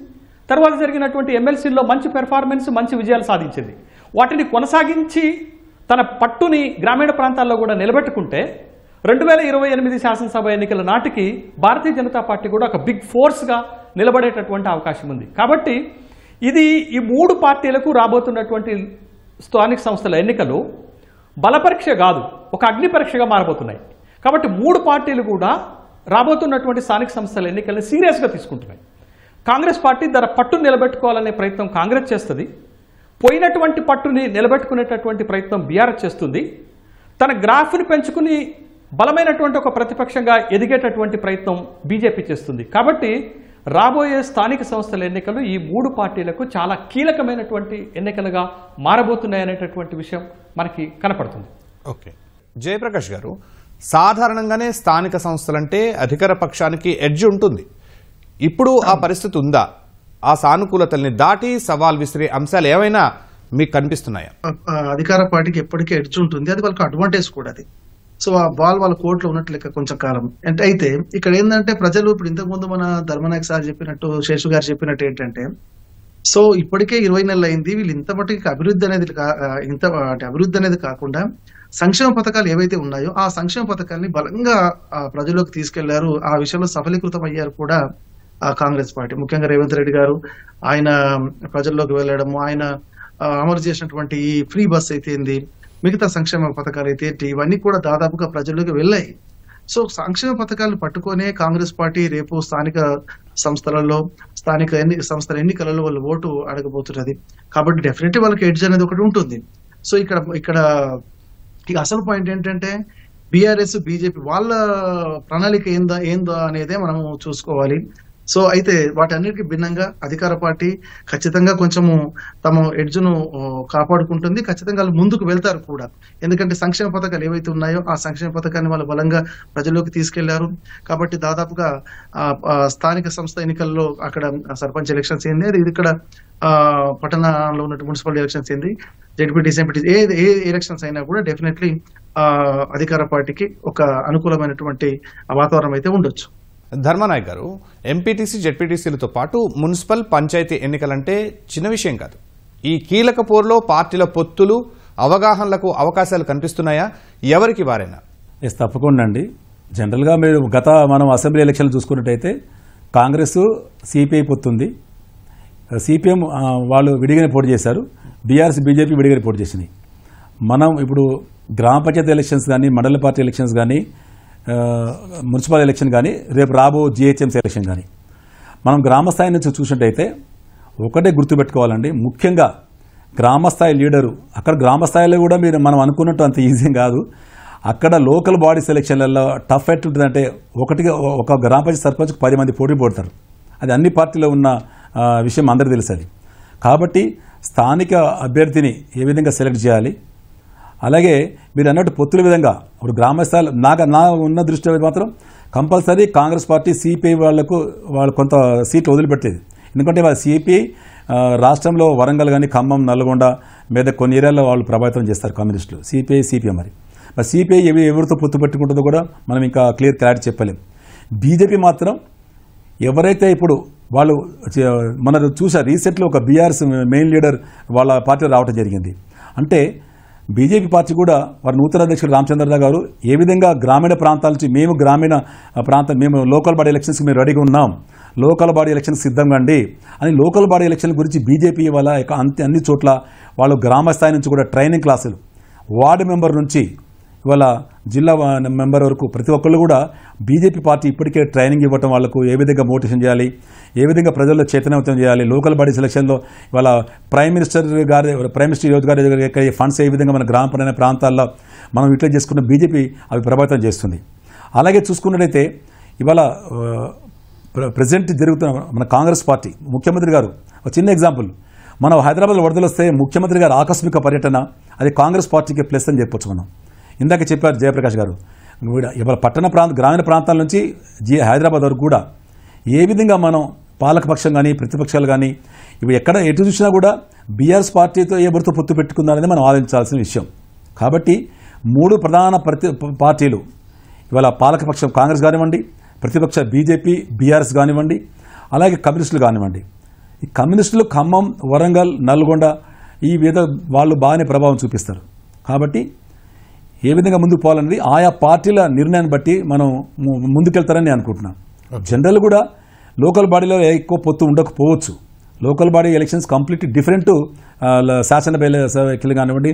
తర్వాత జరిగినటువంటి ఎమ్మెల్సీల్లో మంచి పెర్ఫార్మెన్స్, మంచి విజయాలు సాధించింది. వాటిని కొనసాగించి తన పట్టుని గ్రామీణ ప్రాంతాల్లో కూడా నిలబెట్టుకుంటే 2028 శాసనసభ ఎన్నికల నాటికి భారతీయ జనతా పార్టీ కూడా ఒక బిగ్ ఫోర్స్గా నిలబడేటటువంటి అవకాశం ఉంది. కాబట్టి ఇది ఈ 3 పార్టీలకు రాబోతున్నటువంటి స్థానిక సంస్థల ఎన్నికలు బలపరీక్ష కాదు, ఒక అగ్ని పరీక్షగా మారబోతున్నాయి. కాబట్టి 3 పార్టీలు కూడా రాబోతున్నటువంటి స్థానిక సంస్థల ఎన్నికల్ని సీరియస్గా తీసుకుంటున్నాయి. కాంగ్రెస్ పార్టీ తన పట్టును నిలబెట్టుకోవాలనే ప్రయత్నం కాంగ్రెస్ చేస్తుంది. పోయినటువంటి పట్టుని నిలబెట్టుకునేటటువంటి ప్రయత్నం బీఆర్ఎస్ చేస్తుంది. తన గ్రాఫ్ని పెంచుకుని బలమైనటువంటి ఒక ప్రతిపక్షంగా ఎదిగేటటువంటి ప్రయత్నం బీజేపీ చేస్తుంది. కాబట్టి రాబోయే స్థానిక సంస్థల ఎన్నికలు ఈ 3 పార్టీలకు చాలా కీలకమైనటువంటి ఎన్నికలుగా మారబోతున్నాయనేటటువంటి విషయం మనకి కనపడుతుంది. ఓకే, జయప్రకాష్ గారు, సాధారణంగానే స్థానిక సంస్థలంటే అధికార పక్షానికి ఎడ్జ్ ఉంటుంది. ఇప్పుడు ఆ పరిస్థితి ఉందా? ఆ సానుకూలతల్ని దాటి సవాల్ విసిరే అంశాలు ఏమైనా మీకు కనిపిస్తున్నాయా? అధికార పార్టీకి ఎప్పటికీ ఎడ్జ్ ఉంటుంది, అది వాళ్ళకి అడ్వాంటేజ్ కూడా. అది సో ఆ బాల్ వాళ్ళ కోర్టులో ఉన్నట్లు లెక్క కొంచెం కాలం. అంటే అయితే ఇక్కడ ఏంటంటే ప్రజలు ఇప్పుడు ఇంతకుముందు మన ధర్మనాయక్ సార్ చెప్పినట్టు, శేషు గారు చెప్పినట్టు ఏంటంటే, సో ఇప్పటికే 20 నెలలు అయింది, వీళ్ళు ఇంత మటుకి అభివృద్ధి అనేది కాకుండా సంక్షేమ పథకాలు ఏవైతే ఉన్నాయో ఆ సంక్షేమ పథకాలని బలంగా ప్రజల్లోకి తీసుకెళ్లారు. ఆ విషయంలో సఫలీకృతం అయ్యారు కూడా కాంగ్రెస్ పార్టీ. ముఖ్యంగా రేవంత్ రెడ్డి గారు ఆయన ప్రజల్లోకి వెళ్ళడము, ఆయన అమలు చేసినటువంటి ఈ ఫ్రీ బస్ అయితే ఏంది, మిగతా సంక్షేమ పథకాలు అయితే ఏంటి, ఇవన్నీ కూడా దాదాపుగా ప్రజల్లోకి వెళ్ళాయి. సో సంక్షేమ పథకాలను పట్టుకొనే కాంగ్రెస్ పార్టీ రేపు స్థానిక సంస్థలలో సంస్థల ఎన్నికలలో వాళ్ళు ఓటు అడగబోతున్నది. కాబట్టి డెఫినెట్లీ వాళ్ళకి ఎడ్జ్ అనేది ఒకటి ఉంటుంది. సో ఇక్కడ ఇక అసలు పాయింట్ ఏంటంటే బీఆర్ఎస్ బీజేపీ వాళ్ళ ప్రణాళిక ఏందో అనేదే మనం చూసుకోవాలి. సో అయితే వాటన్నిటికీ భిన్నంగా అధికార పార్టీ ఖచ్చితంగా కొంచెము తమ ఎడ్జ్ను కాపాడుకుంటుంది. ఖచ్చితంగా వాళ్ళు ముందుకు వెళ్తారు కూడా. ఎందుకంటే సంక్షేమ పథకాలు ఏవైతే ఉన్నాయో ఆ సంక్షేమ పథకాన్ని వాళ్ళు బలంగా ప్రజల్లోకి తీసుకెళ్లారు. కాబట్టి దాదాపుగా స్థానిక సంస్థ ఎన్నికల్లో అక్కడ సర్పంచ్ ఎలక్షన్స్ ఏంది, అది ఇక్కడ పట్టణంలో ఉన్న మున్సిపల్ ఎలక్షన్స్ ఏంది, జెడ్పీటీసీ ఎంపీటీసీ ఏ ఎలక్షన్స్ అయినా కూడా డెఫినెట్లీ అధికార పార్టీకి ఒక అనుకూలమైనటువంటి వాతావరణం అయితే ఉండొచ్చు. ధర్మానాయక్ గారు, ఎంపీటీసీ జెడ్పీటీసీలతో పాటు మున్సిపల్ పంచాయతీ ఎన్నికలంటే చిన్న విషయం కాదు. ఈ కీలక పోరులో పార్టీల పొత్తులు అవగాహనలకు అవకాశాలు కనిపిస్తున్నాయా? ఎవరికి వారైనా? ఎస్, తప్పకుండా అండి. జనరల్గా మీరు మనం అసెంబ్లీ ఎలక్షన్లు చూసుకున్నట్టయితే కాంగ్రెస్ సిపిఐ పొత్తుంది. సిపిఎం వాళ్ళు విడిగానే పోటీ చేశారు, బీఆర్ఎస్ బీజేపీ విడిగానే పోటీ చేసినాయి. మనం ఇప్పుడు గ్రామ పంచాయతీ ఎలక్షన్స్ కానీ, మండల పార్టీ ఎలక్షన్స్ కానీ, మున్సిపల్ ఎలక్షన్ కానీ, రేపు రాబో జిహెచ్ఎంసీ ఎలక్షన్ కానీ మనం గ్రామస్థాయి నుంచి చూసినట్టయితే ఒకటే గుర్తుపెట్టుకోవాలండి. ముఖ్యంగా గ్రామస్థాయి లీడరు, అక్కడ గ్రామస్థాయిలో కూడా మనం అనుకున్నట్టు అంత ఈజీ కాదు. అక్కడ లోకల్ బాడీ సెలక్షన్లలో టఫ్ ఎట్లుంటుందంటే ఒక గ్రామ పంచాయతీ సర్పంచ్కి 10 మంది పోటీ పడతారు. అది అన్ని పార్టీలో ఉన్న విషయం అందరికీ తెలుసు. అది కాబట్టి స్థానిక అభ్యర్థిని ఏ విధంగా సెలెక్ట్ చేయాలి, అలాగే మీరు అన్నట్టు పొత్తుల విధంగా ఇప్పుడు గ్రామస్థాయిలో నా ఉన్న దృష్టిలో మాత్రం కంపల్సరీ కాంగ్రెస్ పార్టీ సిపిఐ వాళ్ళు కొంత సీట్లు వదిలిపెట్టేది. ఎందుకంటే వాళ్ళ సిపిఐ రాష్ట్రంలో వరంగల్ కానీ, ఖమ్మం, నల్గొండ మీద కొన్ని ఏరియాల్లో వాళ్ళు ప్రభావితం చేస్తారు కమ్యూనిస్టులు. సిపిఐ మరి సిపిఐ ఎవరితో పొత్తు పెట్టుకుంటుందో కూడా మనం ఇంకా క్లారిటీ చెప్పలేం. బీజేపీ మాత్రం ఎవరైతే ఇప్పుడు వాళ్ళు మన చూసారు రీసెంట్లో ఒక బీఆర్ఎస్ మెయిన్ లీడర్ వాళ్ళ పార్టీలో రావడం జరిగింది. అంటే బీజేపీ పార్టీ కూడా వారి నూతన అధ్యక్షుడు రామచంద్రరావు గారు ఏ విధంగా గ్రామీణ ప్రాంతాల నుంచి మేము లోకల్ బాడీ ఎలక్షన్స్కి మేము రెడీగా ఉన్నాం, లోకల్ బాడీ ఎలక్షన్కి సిద్ధంగా అండి అని లోకల్ బాడీ ఎలక్షన్ గురించి బీజేపీ వాళ్ళ అన్ని చోట్ల వాళ్ళు గ్రామ స్థాయి నుంచి కూడా ట్రైనింగ్ క్లాసులు, వార్డు మెంబర్ నుంచి ఇవాళ జిల్లా మెంబర్ వరకు ప్రతి ఒక్కళ్ళు కూడా బీజేపీ పార్టీ ఇప్పటికే ట్రైనింగ్ ఇవ్వటం, వాళ్ళకు ఏ విధంగా మోటివేషన్ చేయాలి, ఏ విధంగా ప్రజల్లో చైతన్యవంతం చేయాలి, లోకల్ బాడీ సెలక్షన్లో ఇవాళ ప్రైమ్ మినిస్టర్ యువత్ గారి దగ్గర ఫండ్స్ ఏ విధంగా మన గ్రామ ప్రాంతాల్లో మనం యూటిలైజ్ చేసుకున్న బీజేపీ అవి ప్రభావితం చేస్తుంది. అలాగే చూసుకున్నట్టయితే ఇవాళ ప్రజెంట్ జరుగుతున్న మన కాంగ్రెస్ పార్టీ ముఖ్యమంత్రి గారు ఒక చిన్న ఎగ్జాంపుల్, మనం హైదరాబాద్లో వరదలు వస్తే ముఖ్యమంత్రి గారు ఆకస్మిక పర్యటన అది కాంగ్రెస్ పార్టీకి ప్లస్ అని చెప్పొచ్చు. మనం ఇందాక చెప్పారు జయప్రకాష్ గారు, ఇవాళ గ్రామీణ ప్రాంతాల నుంచి హైదరాబాద్ వరకు కూడా ఏ విధంగా మనం పాలకపక్షం కానీ ప్రతిపక్షాలు కానీ ఇవి ఎటు చూసినా కూడా బీఆర్ఎస్ పార్టీతో ఎవరితో పొత్తు పెట్టుకుందానేది మనం ఆలోచించాల్సిన విషయం. కాబట్టి 3 ప్రధాన పార్టీలు ఇవాళ పాలకపక్షం కాంగ్రెస్ కానివ్వండి, ప్రతిపక్ష బీజేపీ బీఆర్ఎస్ కానివ్వండి, అలాగే కమ్యూనిస్టులు కానివ్వండి. ఈ కమ్యూనిస్టులు ఖమ్మం, వరంగల్, నల్గొండ ఈ వాళ్ళు బాగానే ప్రభావం చూపిస్తారు. కాబట్టి ఏ విధంగా ముందుకు పోవాలనేది ఆయా పార్టీల నిర్ణయాన్ని బట్టి మనం ముందుకెళ్తారని నేను అనుకుంటున్నాను. జనరల్ కూడా లోకల్ బాడీలో ఎక్కువ పొత్తు ఉండకపోవచ్చు. Local body elections complete different శాసనసభ ఎన్నికలు కానివ్వండి,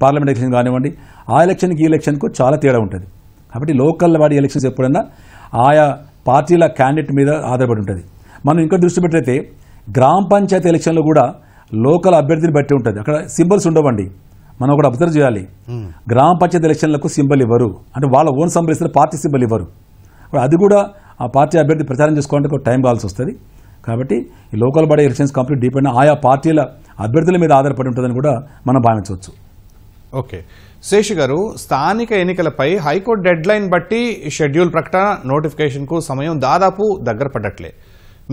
పార్లమెంట్ ఎలక్షన్ కానివ్వండి, ఆ ఎలక్షన్కి ఈ ఎలక్షన్కు చాలా తేడా ఉంటుంది. కాబట్టి లోకల్ బాడీ ఎలక్షన్స్ ఎప్పుడైనా ఆయా పార్టీల క్యాండిడేట్ మీద ఆధారపడి ఉంటుంది. మనం ఇంకా దృష్టి పెట్టయితే గ్రామ పంచాయతీ ఎలక్షన్లో కూడా లోకల్ అభ్యర్థిని బట్టి ఉంటుంది. అక్కడ సింబల్స్ ఉండవండి. మనం ఒకటి అబ్జర్వ్ చేయాలి, గ్రామ పంచాయతీ ఎలక్షన్లకు సింబల్ ఇవ్వరు, అంటే వాళ్ళ ఓన్ సింబల్ ఇస్తారు, పార్టీ సింబల్ ఇవ్వరు. అది కూడా ఆ పార్టీ అభ్యర్థి ప్రచారం చేసుకోవడానికి ఒక టైం కావాల్సి వస్తుంది. కాబట్టి ఈ local body elections complete depend ఆయా పార్టీల అభ్యర్థుల మీద ఆధారపడి ఉంటుందని కూడా మనం భావించవచ్చు. ఓకే, శేషు గారు, స్థానిక ఎన్నికలపై హైకోర్టు డెడ్ లైన్ బట్టి షెడ్యూల్ ప్రకటన నోటిఫికేషన్కు సమయం దాదాపు దగ్గర పడ్డట్లే.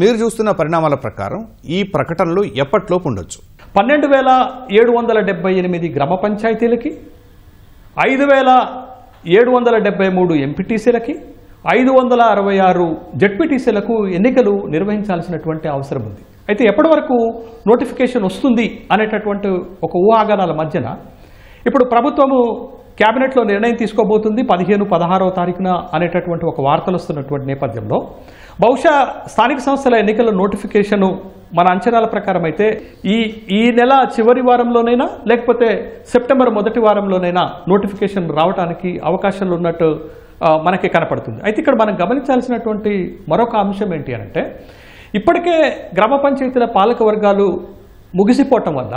మీరు చూస్తున్న పరిణామాల ప్రకారం ఈ ప్రకటనలు ఎప్పటిలోపు ఉండొచ్చు? 12,778 గ్రామ పంచాయతీలకి, 5,773 ఎంపీటీసీలకి, 566 జెడ్పీటీసీలకు ఎన్నికలు నిర్వహించాల్సినటువంటి అవసరం ఉంది. అయితే ఎప్పటి వరకు నోటిఫికేషన్ వస్తుంది అనేటటువంటి ఒక ఊహాగానాల మధ్యన ఇప్పుడు ప్రభుత్వము క్యాబినెట్లో నిర్ణయం తీసుకోబోతుంది 15-16వ తారీఖున అనేటటువంటి ఒక వార్తలు వస్తున్నటువంటి నేపథ్యంలో బహుశా స్థానిక సంస్థల ఎన్నికల నోటిఫికేషను మన అంచనాల ప్రకారం అయితే ఈ నెల చివరి వారంలోనైనా లేకపోతే సెప్టెంబర్ మొదటి వారంలోనైనా నోటిఫికేషన్ రావడానికి అవకాశాలు ఉన్నట్టు మనకి కనపడుతుంది. అయితే ఇక్కడ మనం గమనించాల్సినటువంటి మరొక అంశం ఏంటి అంటే, ఇప్పటికే గ్రామ పంచాయతీల పాలక వర్గాలు ముగిసిపోవటం వల్ల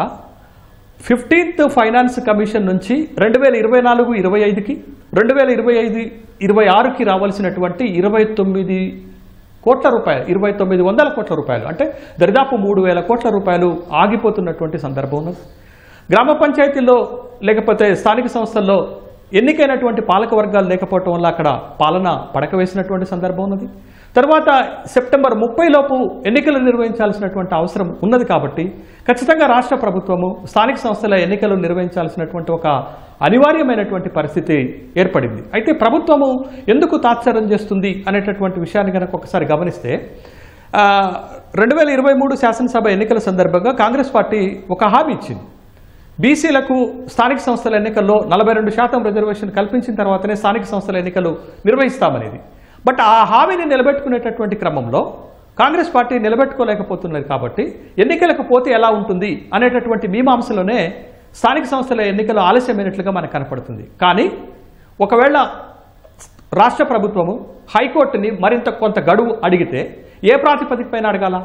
15th ఫైనాన్స్ కమిషన్ నుంచి 2024-25కి 2025-26కి రావాల్సినటువంటి 29 కోట్ల రూపాయలు 2900 కోట్ల రూపాయలు అంటే దరిదాపు 3000 కోట్ల రూపాయలు ఆగిపోతున్నటువంటి సందర్భం ఉన్నది. గ్రామ పంచాయతీల్లో లేకపోతే స్థానిక సంస్థల్లో ఎన్నికైనటువంటి పాలక వర్గాలు లేకపోవటం వల్ల అక్కడ పాలన పడక వేసినటువంటి సందర్భం ఉన్నది. తర్వాత సెప్టెంబర్ 30 లోపు ఎన్నికలు నిర్వహించాల్సినటువంటి అవసరం ఉన్నది. కాబట్టి ఖచ్చితంగా రాష్ట్ర ప్రభుత్వము స్థానిక సంస్థల ఎన్నికలు నిర్వహించాల్సినటువంటి ఒక అనివార్యమైనటువంటి పరిస్థితి ఏర్పడింది. అయితే ప్రభుత్వము ఎందుకు తాత్సారం చేస్తుంది అనేటటువంటి విషయాన్ని కనుక ఒకసారి గమనిస్తే 2023 శాసనసభ ఎన్నికల సందర్భంగా కాంగ్రెస్ పార్టీ ఒక హామీ ఇచ్చింది. బీసీలకు స్థానిక సంస్థల ఎన్నికల్లో 42% రిజర్వేషన్ కల్పించిన తర్వాతనే స్థానిక సంస్థల ఎన్నికలు నిర్వహిస్తామనేది. బట్ ఆ హామీని నిలబెట్టుకునేటటువంటి క్రమంలో కాంగ్రెస్ పార్టీ నిలబెట్టుకోలేకపోతున్నది. కాబట్టి ఎన్నికలకు పోతే ఎలా ఉంటుంది అనేటటువంటి మీమాంసలోనే స్థానిక సంస్థల ఎన్నికలు ఆలస్యమైనట్లుగా మనకు కనపడుతుంది. కానీ ఒకవేళ రాష్ట్ర ప్రభుత్వము హైకోర్టుని మరింత కొంత గడువు అడిగితే ఏ ప్రాతిపదికపైన అడగాల?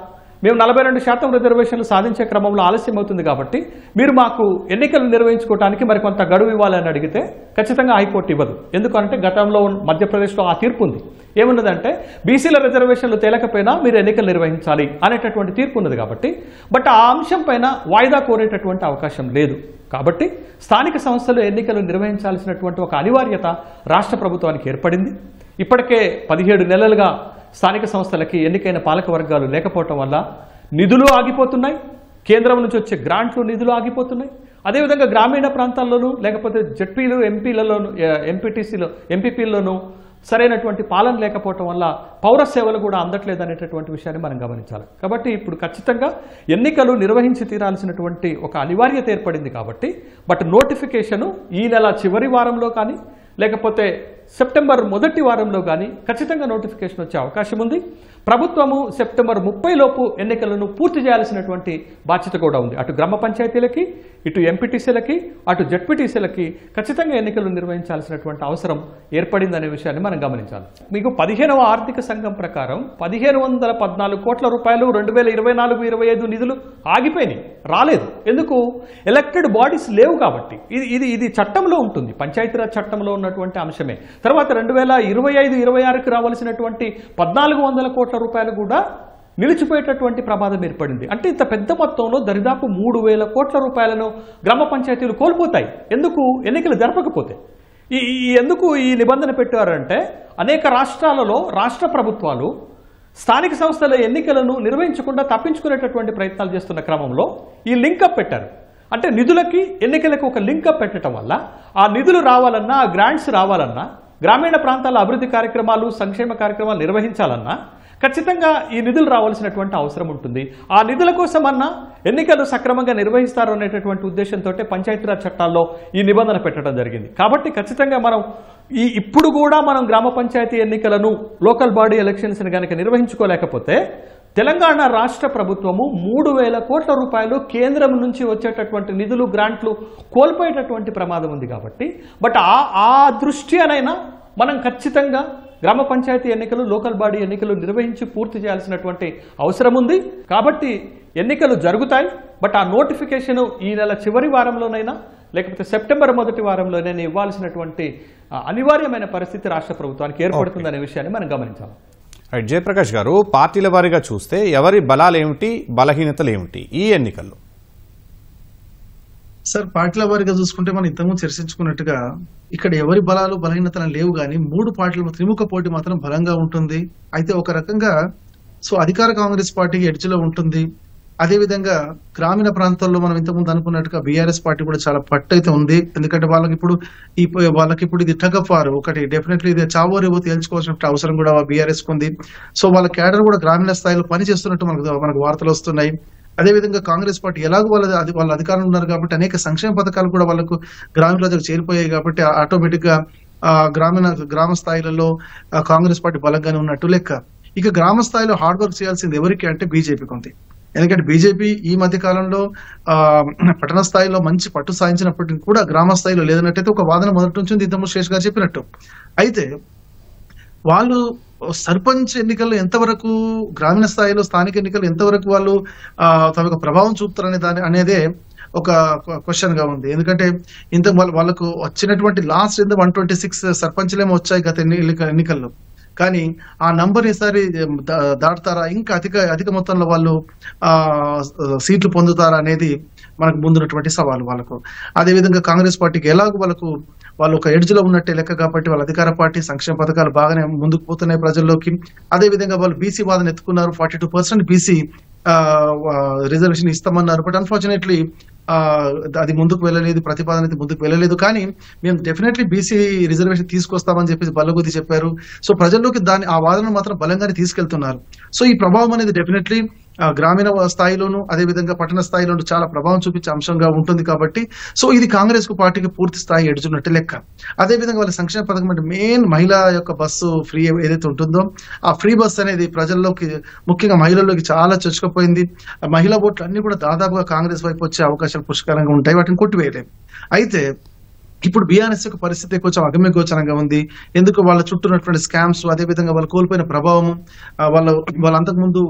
మేము 42% రిజర్వేషన్లు సాధించే క్రమంలో ఆలస్యం అవుతుంది కాబట్టి మీరు మాకు ఎన్నికలు నిర్వహించుకోవడానికి మరి కొంత గడువు ఇవ్వాలని అడిగితే ఖచ్చితంగా హైకోర్టు ఇవ్వదు. ఎందుకంటే గతంలో మధ్యప్రదేశ్లో ఆ తీర్పు ఉంది. ఏమున్నదంటే బీసీల రిజర్వేషన్లు తేలకపోయినా మీరు ఎన్నికలు నిర్వహించాలి అనేటటువంటి తీర్పు ఉన్నది. కాబట్టి బట్ ఆ అంశం పైన వాయిదా కోరేటటువంటి అవకాశం లేదు. కాబట్టి స్థానిక సంస్థలు ఎన్నికలు నిర్వహించాల్సినటువంటి ఒక అనివార్యత రాష్ట్ర ప్రభుత్వానికి ఏర్పడింది. ఇప్పటికే 17 నెలలుగా స్థానిక సంస్థలకి ఎన్నికైన పాలక వర్గాలు లేకపోవటం వల్ల నిధులు ఆగిపోతున్నాయి. కేంద్రం నుంచి వచ్చే గ్రాంట్లు నిధులు ఆగిపోతున్నాయి. అదేవిధంగా గ్రామీణ ప్రాంతాల్లోనూ లేకపోతే జడ్పీలు ఎంపీలలోనూ ఎంపీపీల్లోనూ సరైనటువంటి పాలన లేకపోవటం వల్ల పౌర సేవలు కూడా అందట్లేదు అనేటటువంటి విషయాన్ని మనం గమనించాలి. కాబట్టి ఇప్పుడు ఖచ్చితంగా ఎన్నికలు నిర్వహించి తీరాల్సినటువంటి ఒక అనివార్యత ఏర్పడింది. కాబట్టి బట్ నోటిఫికేషను ఈ నెల చివరి వారంలో కానీ లేకపోతే సెప్టెంబర్ మొదటి వారంలో కానీ ఖచ్చితంగా నోటిఫికేషన్ వచ్చే అవకాశం ఉంది. ప్రభుత్వము సెప్టెంబర్ 30 లోపు ఎన్నికలను పూర్తి చేయాల్సినటువంటి బాధ్యత కూడా ఉంది. అటు గ్రామ పంచాయతీలకి, ఇటు ఎంపీటీసీలకి, అటు జడ్పీటీసీలకి ఖచ్చితంగా ఎన్నికలు నిర్వహించాల్సినటువంటి అవసరం ఏర్పడిందనే విషయాన్ని మనం గమనించాలి. మీకు 15వ ఆర్థిక సంఘం ప్రకారం 1514 కోట్ల రూపాయలు 2024-25 నిధులు ఆగిపోయినాయి, రాలేదు. ఎందుకు? ఎలక్టెడ్ బాడీస్ లేవు కాబట్టి. ఇది చట్టంలో ఉంటుంది, పంచాయతీరాజ్ చట్టంలో ఉన్నటువంటి అంశమే. తర్వాత 2025-26కి రావాల్సినటువంటి 1400 కోట్ల రూపాయలు కూడా నిలిచిపోయేటటువంటి ప్రమాదం ఏర్పడింది. అంటే ఇంత పెద్ద మొత్తంలో దరిదాపు 3000 కోట్ల రూపాయలను గ్రామ పంచాయతీలు కోల్పోతాయి. ఎందుకు? ఎన్నికలు జరపకపోతే. ఎందుకు ఈ నిబంధన పెట్టారంటే అనేక రాష్ట్రాలలో రాష్ట్ర ప్రభుత్వాలు స్థానిక సంస్థల ఎన్నికలను నిర్వహించకుండా తప్పించుకునేటటువంటి ప్రయత్నాలు చేస్తున్న క్రమంలో ఈ లింకప్ పెట్టారు. అంటే నిధులకి ఎన్నికలకు ఒక లింకప్ పెట్టడం వల్ల ఆ నిధులు రావాలన్నా, ఆ గ్రాంట్స్ రావాలన్నా, గ్రామీణ ప్రాంతాల అభివృద్ధి కార్యక్రమాలు, సంక్షేమ కార్యక్రమాలు నిర్వహించాలన్నా ఖచ్చితంగా ఈ నిధులు రావాల్సినటువంటి అవసరం ఉంటుంది. ఆ నిధుల కోసమన్నా ఎన్నికలు సక్రమంగా నిర్వహిస్తారు అనేటటువంటి ఉద్దేశంతో పంచాయతీరాజ్ చట్టాల్లో ఈ నిబంధన పెట్టడం జరిగింది. కాబట్టి ఖచ్చితంగా మనం ఇప్పుడు కూడా మనం గ్రామ పంచాయతీ ఎన్నికలను, లోకల్ బాడీ ఎలక్షన్స్ని కనుక నిర్వహించుకోలేకపోతే తెలంగాణ రాష్ట్ర ప్రభుత్వము 3000 కోట్ల రూపాయలు కేంద్రం నుంచి వచ్చేటటువంటి నిధులు, గ్రాంట్లు కోల్పోయేటటువంటి ప్రమాదం ఉంది. కాబట్టి బట్ ఆ దృష్ట్యానైనా మనం ఖచ్చితంగా గ్రామ పంచాయతీ ఎన్నికలు, లోకల్ బాడీ ఎన్నికలు నిర్వహించి పూర్తి చేయాల్సినటువంటి అవసరం ఉంది. కాబట్టి ఎన్నికలు జరుగుతాయి. బట్ ఆ నోటిఫికేషన్ ఈ నెల చివరి వారంలోనైనా లేకపోతే సెప్టెంబర్ మొదటి వారంలోనైనా ఇవ్వాల్సినటువంటి అనివార్యమైన పరిస్థితి రాష్ట్ర ప్రభుత్వానికి ఏర్పడుతుందనే విషయాన్ని మనం గమనించాలి. రైట్, జయప్రకాష్ గారు, పార్టీల వారీగా చూస్తే ఎవరి బలాలు ఏమిటి, బలహీనతలు ఏమిటి ఈ ఎన్నికల్లో? సార్, పార్టీల వారిగా చూసుకుంటే మనం ఇంతకుముందు చర్చించుకున్నట్టుగా ఇక్కడ ఎవరి బలాలు బలహీనతలు లేవు, కానీ 3 పార్టీల త్రిముఖ పోటీ మాత్రం బలంగా ఉంటుంది. అయితే ఒక రకంగా అధికార కాంగ్రెస్ పార్టీకి ఎడ్జ్లో ఉంటుంది. అదేవిధంగా గ్రామీణ ప్రాంతాల్లో మనం ఇంతకుముందు అనుకున్నట్టుగా బీఆర్ఎస్ పార్టీ కూడా చాలా పట్టు అయితే ఉంది. ఎందుకంటే వాళ్ళకి ఇప్పుడు ఇది టగ్ ఆఫ్ వార్, ఒకటి డెఫినెట్లీ ఇది చావోరేవో తేల్చుకోవాల్సిన అవసరం కూడా బీఆర్ఎస్ ఉంది. సో వాళ్ళ క్యాడర్ కూడా గ్రామీణ స్థాయిలో పనిచేస్తున్నట్టు మనకు వార్తలు వస్తున్నాయి. అదేవిధంగా కాంగ్రెస్ పార్టీ ఎలాగో వాళ్ళ అధికారంలో ఉన్నారు కాబట్టి అనేక సంక్షేమ పథకాలు కూడా వాళ్ళకు గ్రామీణ ప్రజలకు చేరిపోయాయి. కాబట్టి ఆటోమేటిక్ గా గ్రామ స్థాయిలలో కాంగ్రెస్ పార్టీ బలంగానే ఉన్నట్టు లెక్క. ఇక గ్రామ స్థాయిలో హార్డ్ వర్క్ చేయాల్సింది ఎవరికి అంటే బీజేపీకి ఉంది. ఎందుకంటే బీజేపీ ఈ మధ్య కాలంలో పట్టణ స్థాయిలో మంచి పట్టు సాధించినప్పటికీ కూడా గ్రామ స్థాయిలో లేదన్నట్టయితే ఒక వాదన మొదటి నుంచి ఇంతకుముందు శేష్ గారు చెప్పినట్టు. అయితే వాళ్ళు సర్పంచ్ ఎన్నికల్లో ఎంతవరకు, గ్రామీణ స్థాయిలో స్థానిక ఎన్నికలు ఎంతవరకు వాళ్ళు తమ యొక్క ప్రభావం చూపుతారనే అనేదే ఒక క్వశ్చన్ గా ఉంది. ఎందుకంటే ఇంత వాళ్ళకు వచ్చినటువంటి లాస్ట్ 126 సర్పంచ్లేమో వచ్చాయి గత ఎన్నికల్లో. కానీ ఆ నంబర్ ఈసారి దాటుతారా, ఇంకా అధిక మొత్తంలో వాళ్ళు సీట్లు పొందుతారా అనేది మనకు ముందున్నటువంటి సవాలు వాళ్ళకు. అదేవిధంగా కాంగ్రెస్ పార్టీకి ఎలాగో వాళ్ళు ఒక ఎడ్జ్ లో ఉన్నట్టే లెక్క కాబట్టి వాళ్ళ అధికార పార్టీ సంక్షేమ పథకాలు బాగానే ముందుకు పోతున్నాయి ప్రజల్లోకి. అదేవిధంగా వాళ్ళు బీసీ వాదన ఎత్తుకున్నారు, 42% బీసీ రిజర్వేషన్ ఇస్తామన్నారు. బట్ అన్ఫార్చునేట్లీ అది ముందుకు వెళ్ళలేదు, ప్రతిపాదన అయితే ముందుకు వెళ్ళలేదు. కానీ మేము డెఫినెట్లీ బీసీ రిజర్వేషన్ తీసుకొస్తామని చెప్పేసి బల్లగుద్ది చెప్పారు. సో ప్రజల్లోకి ఆ వాదనను మాత్రం బలంగానే తీసుకెళ్తున్నారు. సో ఈ ప్రభావం అనేది డెఫినెట్లీ గ్రామీణ స్థాయిలోను అదేవిధంగా పట్టణ స్థాయిలోను చాలా ప్రభావం చూపించే అంశంగా ఉంటుంది. కాబట్టి సో ఇది కాంగ్రెస్ పార్టీకి పూర్తి స్థాయి ఎడుచున్నట్టు లెక్క. అదేవిధంగా వాళ్ళ సంక్షేమ పథకం అంటే మెయిన్ మహిళా యొక్క బస్సు ఫ్రీ ఏదైతే ఉంటుందో ఆ ఫ్రీ బస్ అనేది ప్రజల్లోకి, ముఖ్యంగా మహిళల్లోకి చాలా చొచ్చుకుపోయింది. మహిళా ఓట్లు అన్ని కూడా దాదాపుగా కాంగ్రెస్ వైపు వచ్చే అవకాశాలు పుష్కలంగా ఉంటాయి, వాటిని కొట్టివేయలేము. అయితే ఇప్పుడు బీఆర్ఎస్ యొక్క పరిస్థితి కొంచెం అగమ్యగోచరంగా ఉంది. ఎందుకు వాళ్ళ చుట్టూ ఉన్నటువంటి స్కామ్స్, అదేవిధంగా వాళ్ళు కోల్పోయిన ప్రభావం, వాళ్ళ అంతకుముందు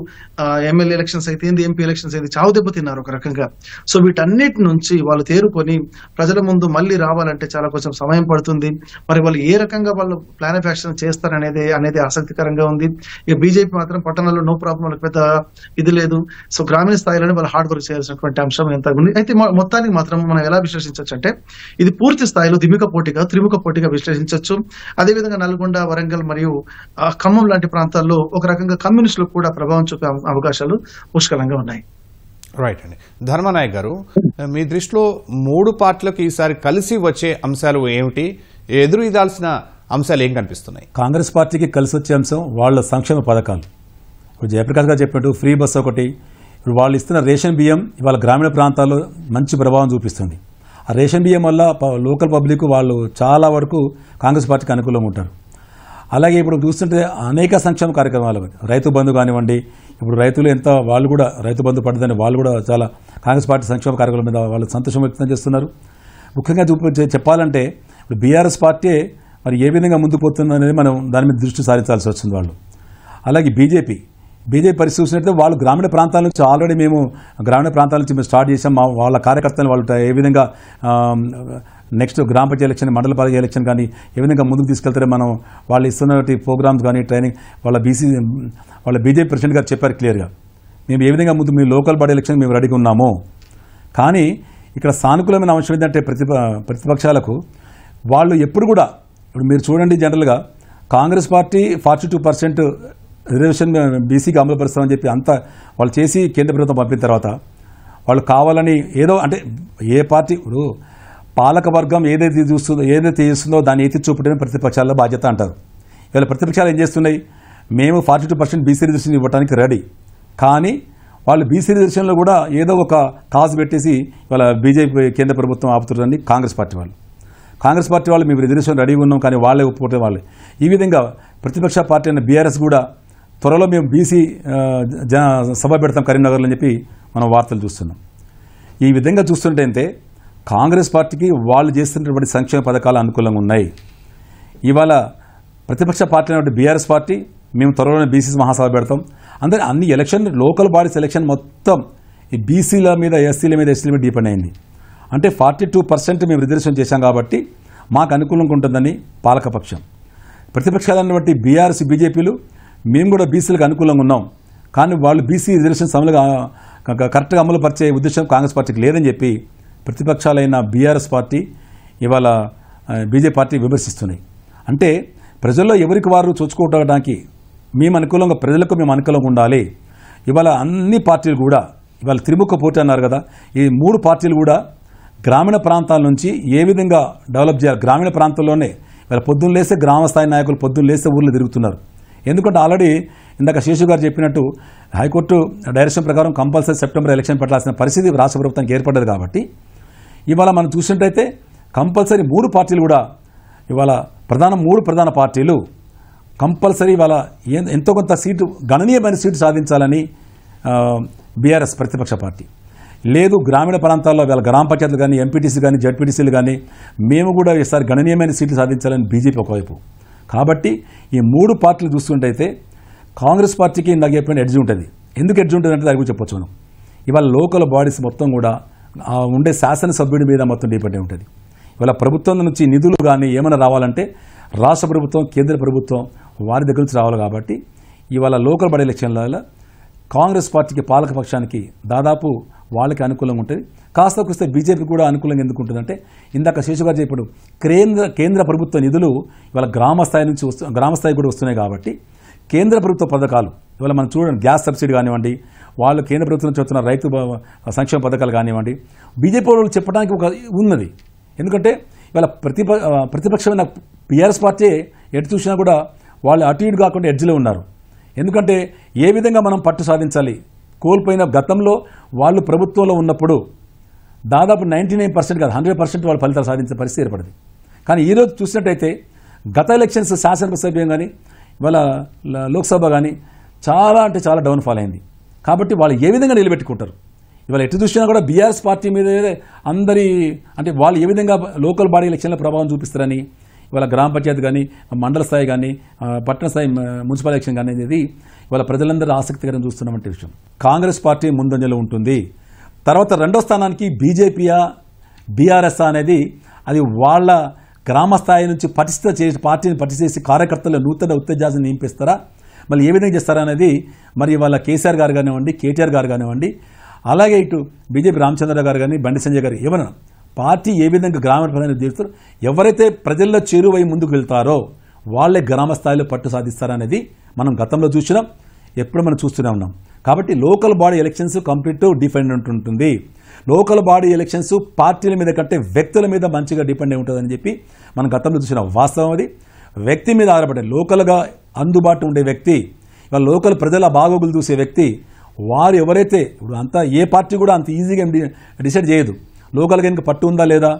ఎమ్మెల్యే ఎలక్షన్స్ అయితే ఏంది, ఎంపీ ఎలక్షన్స్ అయితే చావు దెబ్బతిన్నారు ఒక రకంగా. సో వీటన్నిటి నుంచి వాళ్ళు తేరుకొని ప్రజల ముందు మళ్ళీ రావాలంటే చాలా కొంచెం సమయం పడుతుంది. మరి వాళ్ళు ఏ రకంగా వాళ్ళు ప్లాన్ ఆఫ్ యాక్షన్ చేస్తారనేది ఆసక్తికరంగా ఉంది. ఇక బీజేపీ మాత్రం పట్టణాల్లో నో ప్రాబ్లం, వాళ్ళకి పెద్ద ఇది లేదు. సో గ్రామీణ స్థాయిలోనే వాళ్ళు హార్డ్ వర్క్ చేయాల్సినటువంటి అంశం ఎంత ఉంది. అయితే మొత్తానికి మాత్రం మనం ఎలా విశ్లేషించవచ్చు అంటే ఇది పూర్తి స్థాయిలో త్రిముఖ పోటీగా విశ్లేషించవచ్చు. అదేవిధంగా నల్గొండ, వరంగల్ మరియు ఖమ్మం లాంటి ప్రాంతాల్లో ఒక రకంగా కమ్యూనిస్టులకు కూడా ప్రభావం చూపే అవకాశాలు పుష్కలంగా ఉన్నాయి. రైట్ అండి. ధర్మనాయక్ గారు, మీ దృష్టిలో 3 పార్టీలకు ఈసారి కలిసి వచ్చే అంశాలు ఏమిటి, ఎదురు ఇదాల్సిన అంశాలు ఏం కనిపిస్తున్నాయి? కాంగ్రెస్ పార్టీకి కలిసి వచ్చే అంశం వాళ్ళ సంక్షేమ పథకాలు. ఇప్పుడు జయప్రకాష్ గారు చెప్పినట్టు ఫ్రీ బస్ ఒకటి, ఇప్పుడు వాళ్ళు ఇస్తున్న రేషన్ బియ్యం ఇవాళ గ్రామీణ ప్రాంతాల్లో మంచి ప్రభావం చూపిస్తుంది. ఆ రేషన్ బియ్యం వల్ల లోకల్ పబ్లిక్ వాళ్ళు చాలా వరకు కాంగ్రెస్ పార్టీకి అనుకూలంగా ఉంటారు. అలాగే ఇప్పుడు చూస్తుంటే అనేక సంక్షేమ కార్యక్రమాలు, రైతు బంధు కానివ్వండి, ఇప్పుడు రైతులు వాళ్ళు కూడా రైతు బంధు పడ్డదని వాళ్ళు కూడా చాలా కాంగ్రెస్ పార్టీ సంక్షేమ కార్యక్రమాల మీద వాళ్ళు సంతోషం వ్యక్తం చేస్తున్నారు. ముఖ్యంగా చెప్పాలంటే ఇప్పుడు బీఆర్ఎస్ పార్టీ మరి ఏ విధంగా ముందుకు పోతుందనేది మనం దాని మీద దృష్టి సారించాల్సి వస్తుంది వాళ్ళు. అలాగే బీజేపీ పరిస్థితి చూసినట్లయితే వాళ్ళు గ్రామీణ ప్రాంతాల నుంచి ఆల్రెడీ మేము గ్రామీణ ప్రాంతాల నుంచి మేము స్టార్ట్ చేసాం. వాళ్ళ కార్యకర్తలు వాళ్ళు ఏ విధంగా నెక్స్ట్ గ్రామ పంచాయతీ ఎలక్షన్, మండల పరిషత్ ఎలక్షన్ కానీ ఏ విధంగా ముందుకు తీసుకెళ్తారో మనం వాళ్ళు ఇస్తున్నటువంటి ప్రోగ్రామ్స్ కానీ ట్రైనింగ్ వాళ్ళ బీజేపీ ప్రెసిడెంట్ గారు చెప్పారు క్లియర్గా, మేము ఏ విధంగా ముందు మీ లోకల్ బాడీ ఎలక్షన్ మేము రెడీగా ఉన్నాము. కానీ ఇక్కడ సానుకూలమైన అంశం ఏంటంటే ప్రతిపక్షాలకు వాళ్ళు ఎప్పుడు కూడా, ఇప్పుడు మీరు చూడండి జనరల్గా కాంగ్రెస్ పార్టీ 42% రిజర్వేషన్ బీసీకి అమలు పరుస్తామని చెప్పి అంతా వాళ్ళు చేసి కేంద్ర ప్రభుత్వం పంపిన తర్వాత వాళ్ళు కావాలని ఏదో అంటే ఏ పార్టీ ఇప్పుడు పాలక వర్గం ఏదైతే చేస్తుందో దాన్ని ఎత్తి చూపడమే ప్రతిపక్షాల బాధ్యత అంటారు. ఇవాళ ప్రతిపక్షాలు ఏం చేస్తున్నాయి, మేము 42% బీసీ రిజర్వేషన్ ఇవ్వడానికి రెడీ, కానీ వాళ్ళు బీసీ రిజర్వేషన్లో కూడా ఏదో ఒక కాజ్ పెట్టేసి ఇవాళ బీజేపీ కేంద్ర ప్రభుత్వం ఆపుతుందని కాంగ్రెస్ పార్టీ వాళ్ళు మేము రిజర్వేషన్ రెడీగా ఉన్నాం కానీ వాళ్ళే ఒప్పుకోవటం వాళ్ళు. ఈ విధంగా ప్రతిపక్ష పార్టీ అయిన బీఆర్ఎస్ కూడా త్వరలో మేము బీసీ సభ పెడతాం కరీంనగర్లో అని చెప్పి మనం వార్తలు చూస్తున్నాం. ఈ విధంగా చూస్తుంటే కాంగ్రెస్ పార్టీకి వాళ్ళు చేస్తున్నటువంటి సంక్షేమ పథకాలు అనుకూలంగా ఉన్నాయి. ఇవాళ ప్రతిపక్ష పార్టీ అయినటువంటి బీఆర్ఎస్ పార్టీ మేము త్వరలోనే బీసీ మహాసభ పెడతాం, అందరూ అన్ని ఎలక్షన్ లోకల్ బాడీస్ ఎలక్షన్ మొత్తం ఈ బీసీల మీద, ఎస్సీల మీద డిపెండ్ అయింది. అంటే 42% మేము రిజర్వేషన్ చేశాం కాబట్టి మాకు అనుకూలంగా ఉంటుందని పాలకపక్షం. ప్రతిపక్షాలైనటువంటి బీఆర్ఎస్, బీజేపీలు మేము కూడా బీసీలకు అనుకూలంగా ఉన్నాం, కానీ వాళ్ళు బీసీ రిజర్వేషన్ అమలుగా కరెక్ట్గా అమలు పరిచే ఉద్దేశం కాంగ్రెస్ పార్టీకి లేదని చెప్పి ప్రతిపక్షాలైన బీఆర్ఎస్ పార్టీ ఇవాళ బీజేపీ పార్టీ విమర్శిస్తున్నాయి. అంటే ప్రజల్లో ఎవరికి వారు చూసుకోవడానికి మేము అనుకూలంగా, ప్రజలకు మేము అనుకూలంగా ఉండాలి. ఇవాళ అన్ని పార్టీలు కూడా ఇవాళ త్రిముఖ పోటీ అన్నారు కదా, ఈ 3 పార్టీలు కూడా గ్రామీణ ప్రాంతాల నుంచి ఏ విధంగా డెవలప్ చేయాలి, గ్రామీణ ప్రాంతాల్లోనే ఇవాళ పొద్దున్న లేస్తే గ్రామ స్థాయి నాయకులు పొద్దున్న లేస్తే ఊర్లో తిరుగుతున్నారు. ఎందుకంటే ఆల్రెడీ ఇందాక శేషు గారు చెప్పినట్టు హైకోర్టు డైరెక్షన్ ప్రకారం కంపల్సరీ సెప్టెంబర్ ఎలక్షన్ పెట్టాల్సిన పరిస్థితి రాష్ట్ర ప్రభుత్వానికి ఏర్పడ్డది. కాబట్టి ఇవాళ మనం చూసినట్టయితే కంపల్సరీ 3 పార్టీలు కూడా ఇవాళ 3 ప్రధాన పార్టీలు కంపల్సరీ ఇవాళ ఎంతో కొంత సీటు, గణనీయమైన సీటు సాధించాలని బీఆర్ఎస్ ప్రతిపక్ష పార్టీ. లేదు గ్రామీణ ప్రాంతాల్లో వాళ్ళ గ్రామ పంచాయతీలు కానీ ఎంపీటీసీ కానీ జడ్పీటీసీలు కానీ మేము కూడా ఈసారి గణనీయమైన సీట్లు సాధించాలని బీజేపీ ఒకవైపు. కాబట్టి ఈ మూడు పార్టీలు చూస్తుంటే కాంగ్రెస్ పార్టీకి ఇందాక చెప్పిన ఎడ్జ్ ఉంటుంది. ఎందుకు ఎడ్జ్ ఉంటుంది అంటే దాని గురించి చెప్పొచ్చు మనం. ఇవాళ లోకల్ బాడీస్ మొత్తం కూడా ఉండే శాసనసభ్యుడి మీద మొత్తం డిపెండ్ అయి ఉంటుంది. ఇవాళ ప్రభుత్వం నుంచి నిధులు కానీ ఏమైనా రావాలంటే రాష్ట్ర ప్రభుత్వం కేంద్ర ప్రభుత్వం వారి దగ్గర నుంచి రావాలి. కాబట్టి ఇవాళ లోకల్ బాడీ ఎలక్షన్ల కాంగ్రెస్ పార్టీకి పాలకపక్షానికి దాదాపు వాళ్ళకి అనుకూలంగా ఉంటుంది. కాస్త వస్తే బీజేపీ కూడా అనుకూలంగా ఎందుకు ఉంటుందంటే ఇందాక శేషు గారు చెప్పాడు కేంద్ర ప్రభుత్వ నిధులు ఇవాళ గ్రామ స్థాయి కూడా వస్తున్నాయి. కాబట్టి కేంద్ర ప్రభుత్వ పథకాలు ఇవాళ మనం చూడండి, గ్యాస్ సబ్సిడీ కానివ్వండి, వాళ్ళు కేంద్ర ప్రభుత్వం నుంచి వస్తున్న రైతు సంక్షేమ పథకాలు కానివ్వండి, బీజేపీ వాళ్ళు చెప్పడానికి ఒక ఉన్నది. ఎందుకంటే ఇవాళ ప్రతిపక్షమైన బీఆర్ఎస్ పార్టీ ఎటు చూసినా కూడా వాళ్ళు అటు ఇటు కాకుండా ఎడ్జ్లో ఉన్నారు. ఎందుకంటే ఏ విధంగా మనం పట్టు సాధించాలి, కోల్పోయిన గతంలో వాళ్ళు ప్రభుత్వంలో ఉన్నప్పుడు దాదాపు 99% కాదు 100% వాళ్ళు ఫలితాలు సాధించే పరిస్థితి ఏర్పడింది. కానీ ఈరోజు చూసినట్టయితే గత ఎలక్షన్స్ శాసనసభ సభ్యం కానీ ఇవాళ లోక్సభ కానీ చాలా అంటే చాలా డౌన్ఫాల్ అయింది. కాబట్టి వాళ్ళు ఏ విధంగా నిలబెట్టుకుంటారు, ఇవాళ ఎటు చూసినా కూడా బీఆర్ఎస్ పార్టీ మీద అందరి అంటే వాళ్ళు ఏ విధంగా లోకల్ బాడీ ఎలక్షన్ల ప్రభావం చూపిస్తారని ఇవాళ గ్రామ పంచాయతీ కానీ మండల స్థాయి కానీ పట్టణ స్థాయి మున్సిపల్ ఎలక్షన్ కానీ అనేది ఇవాళ ప్రజలందరూ ఆసక్తికరంగా చూస్తున్నటువంటి విషయం. కాంగ్రెస్ పార్టీ ముందంజలో ఉంటుంది. తర్వాత రెండో స్థానానికి బీజేపీయా బీఆర్ఎస్ అనేది అది వాళ్ళ గ్రామ స్థాయి నుంచి పార్టీని పటిష్ట చేసి కార్యకర్తలు నూతన ఉత్తేజాన్ని నింపిస్తారా, మళ్ళీ ఏ విధంగా చేస్తారా అనేది మరి వాళ్ళ కేసీఆర్ గారు కానివ్వండి, కేటీఆర్ గారు కానివ్వండి, అలాగే ఇటు బీజేపీ రామచంద్ర గారు కానీ బండి సంజయ్ గారు ఏమన్నా పార్టీ ఏ విధంగా గ్రామీణ ప్రధాని తీరుతారో, ఎవరైతే ప్రజల్లో చేరువై ముందుకు వెళ్తారో వాళ్ళే గ్రామ స్థాయిలో పట్టు సాధిస్తారనేది మనం గతంలో చూసినాం, ఎప్పుడు మనం చూస్తూనే ఉన్నాం. కాబట్టి local body elections complete dependent ఉంటుంది. లోకల్ బాడీ ఎలక్షన్స్ పార్టీల మీద కంటే వ్యక్తుల మీద మంచిగా డిపెండ్ అయి ఉంటుందని చెప్పి మనం గతంలో చూసిన వాస్తవం. అది వ్యక్తి మీద ఆధారపడే లోకల్గా అందుబాటు ఉండే వ్యక్తి, ఇవాళ లోకల్ ప్రజల బాగోగులు చూసే వ్యక్తి, వారు ఎవరైతే ఇప్పుడు అంతా ఏ పార్టీ కూడా అంత ఈజీగా డిసైడ్ చేయదు లోకల్గా ఇంకా పట్టు ఉందా లేదా,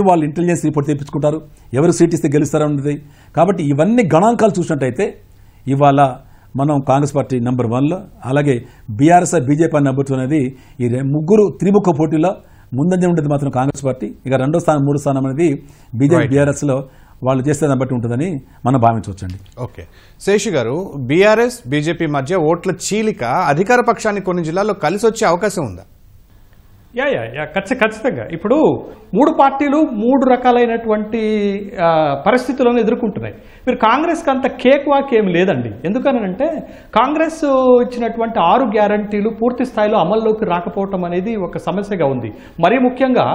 వాళ్ళు ఇంటెలిజెన్స్ రిపోర్ట్ తెప్పించుకుంటారు, ఎవరు సీట్ ఇస్తే గెలుస్తారన్నది. కాబట్టి ఇవన్నీ గణాంకాలు చూసినట్టయితే ఇవాళ మనం కాంగ్రెస్ పార్టీ నెంబర్ 1లో, అలాగే బీఆర్ఎస్ బీజేపీ నెంబర్ 2 అనేది ఈ ముగ్గురు త్రిముఖ పోటీలో ముందంజ ఉండేది మాత్రం కాంగ్రెస్ పార్టీ. ఇక రెండో స్థానం మూడో స్థానం అనేది బీజేపీ బీఆర్ఎస్లో వాళ్ళు చేస్తే బట్టి ఉంటుందని మనం భావించవచ్చండి. ఓకే, శేషు గారు, బీఆర్ఎస్ బీజేపీ మధ్య ఓట్ల చీలిక అధికార పక్షానికి కొన్ని జిల్లాల్లో కలిసి వచ్చే అవకాశం ఉందా? ఖచ్చితంగా. ఇప్పుడు మూడు పార్టీలు మూడు రకాలైనటువంటి పరిస్థితులను ఎదుర్కొంటున్నాయి. మీరు కాంగ్రెస్కి అంత కేక్ వాక్ ఏం లేదండి. ఎందుకనంటే కాంగ్రెస్ ఇచ్చినటువంటి 6 గ్యారంటీలు పూర్తి స్థాయిలో అమల్లోకి రాకపోవటం అనేది ఒక సమస్యగా ఉంది. మరీ ముఖ్యంగా